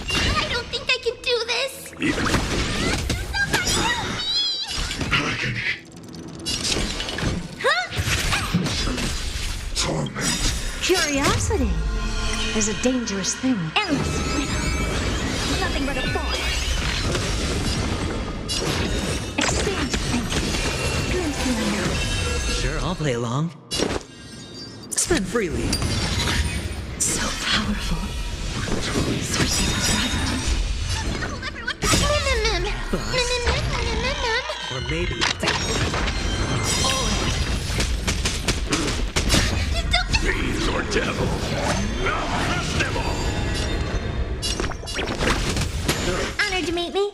I don't think I can do this. Torment. Curiosity is a dangerous thing. Endless widow. Nothing but a thought. Expand thinking. Glimpse the unknown. Sure, I'll play along. Spend freely. So powerful. Cersei was right. Or maybe Fiends or devil. I'll crush them all. Honored to meet me.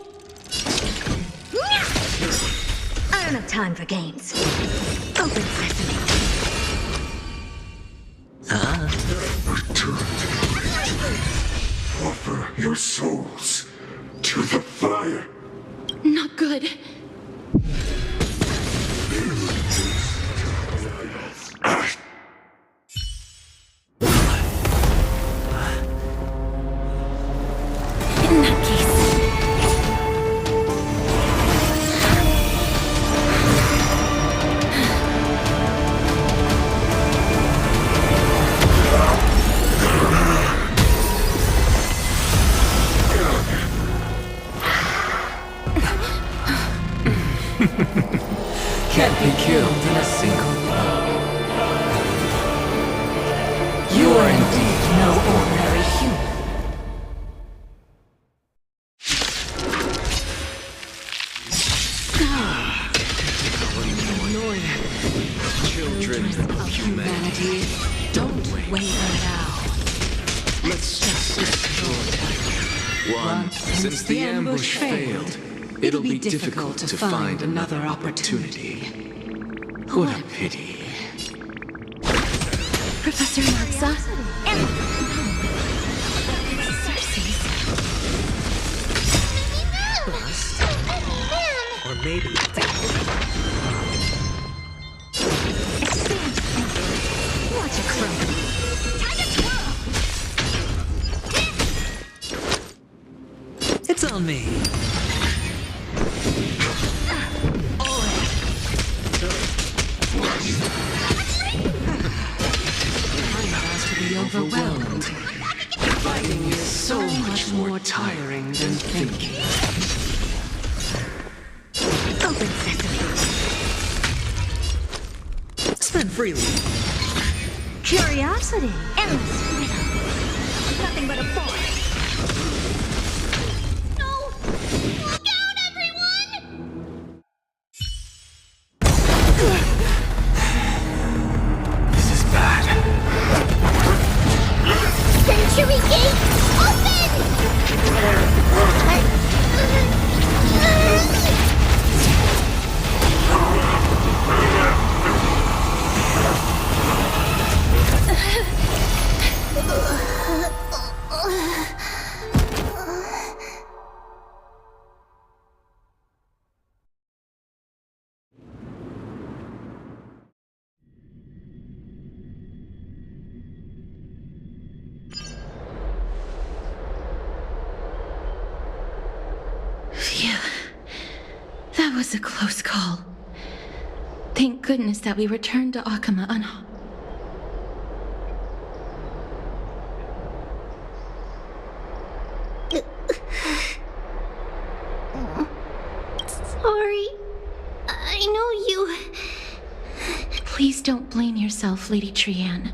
I don't have time for games. Open sesame. Offer your souls to the fire. Not good. In that case. Can't be killed in a single blow. You are indeed no ordinary human. children of humanity. Don't waver now. Let's just destroy them. Once since the ambush failed, it'll be difficult to find another opportunity. What a pity. Professor Maxa? Cersei's. Bust. Or maybe... Watch it crumble. It's on me. Overwhelmed. Fighting is so much more tiring than thinking. Open sesame. Spend freely. Curiosity. Endless widow. Nothing but a thought. No! Look out, everyone! This is bad. Century Gate, open! Phew. That was a close call. Thank goodness that we returned to Akama unharmed. Sorry. I know you... Please don't blame yourself, Lady Trianne.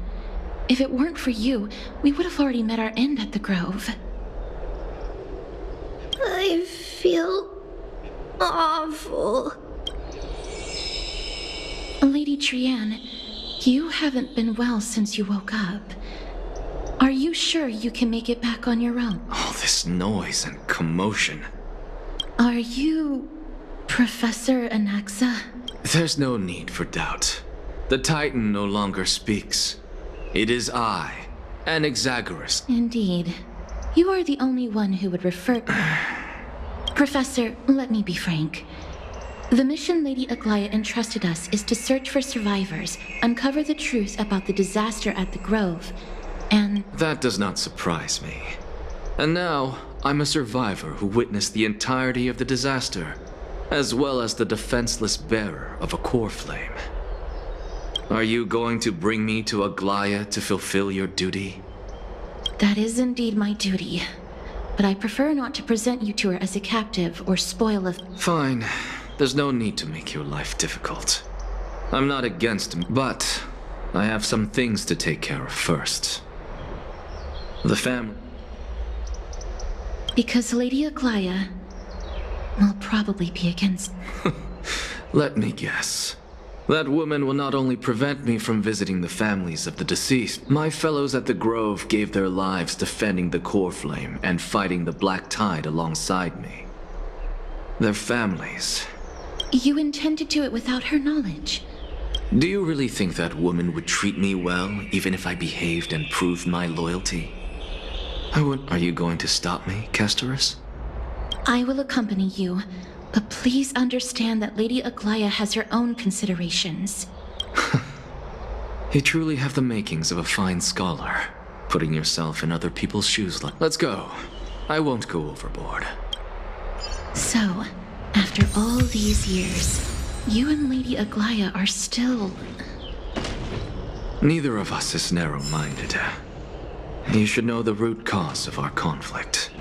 If it weren't for you, we would have already met our end at the Grove. I feel... awful. Lady Trianne, you haven't been well since you woke up. Are you sure you can make it back on your own? All this noise and commotion. Are you... Professor Anaxa? There's no need for doubt. The Titan no longer speaks. It is I, Anaxagoras. Indeed. You are the only one who would refer... Professor, let me be frank. The mission Lady Aglaya entrusted us is to search for survivors, uncover the truth about the disaster at the Grove, and... That does not surprise me. And now, I'm a survivor who witnessed the entirety of the disaster, as well as the defenseless bearer of a core flame. Are you going to bring me to Aglaya to fulfill your duty? That is indeed my duty, but I prefer not to present you to her as a captive or spoil of... Fine. There's no need to make your life difficult. I'm not against him, but I have some things to take care of first. The family... Because Lady Aglaya will probably be against... Let me guess. That woman will not only prevent me from visiting the families of the deceased, my fellows at the Grove gave their lives defending the core flame and fighting the Black Tide alongside me. Their families... You intend to do it without her knowledge? Do you really think that woman would treat me well, even if I behaved and proved my loyalty? Are you going to stop me, Castorus? I will accompany you, but please understand that Lady Aglaya has her own considerations. You truly have the makings of a fine scholar, putting yourself in other people's shoes. Let's go. I won't go overboard. So, after all these years, you and Lady Aglaya are still... Neither of us is narrow-minded. You should know the root cause of our conflict.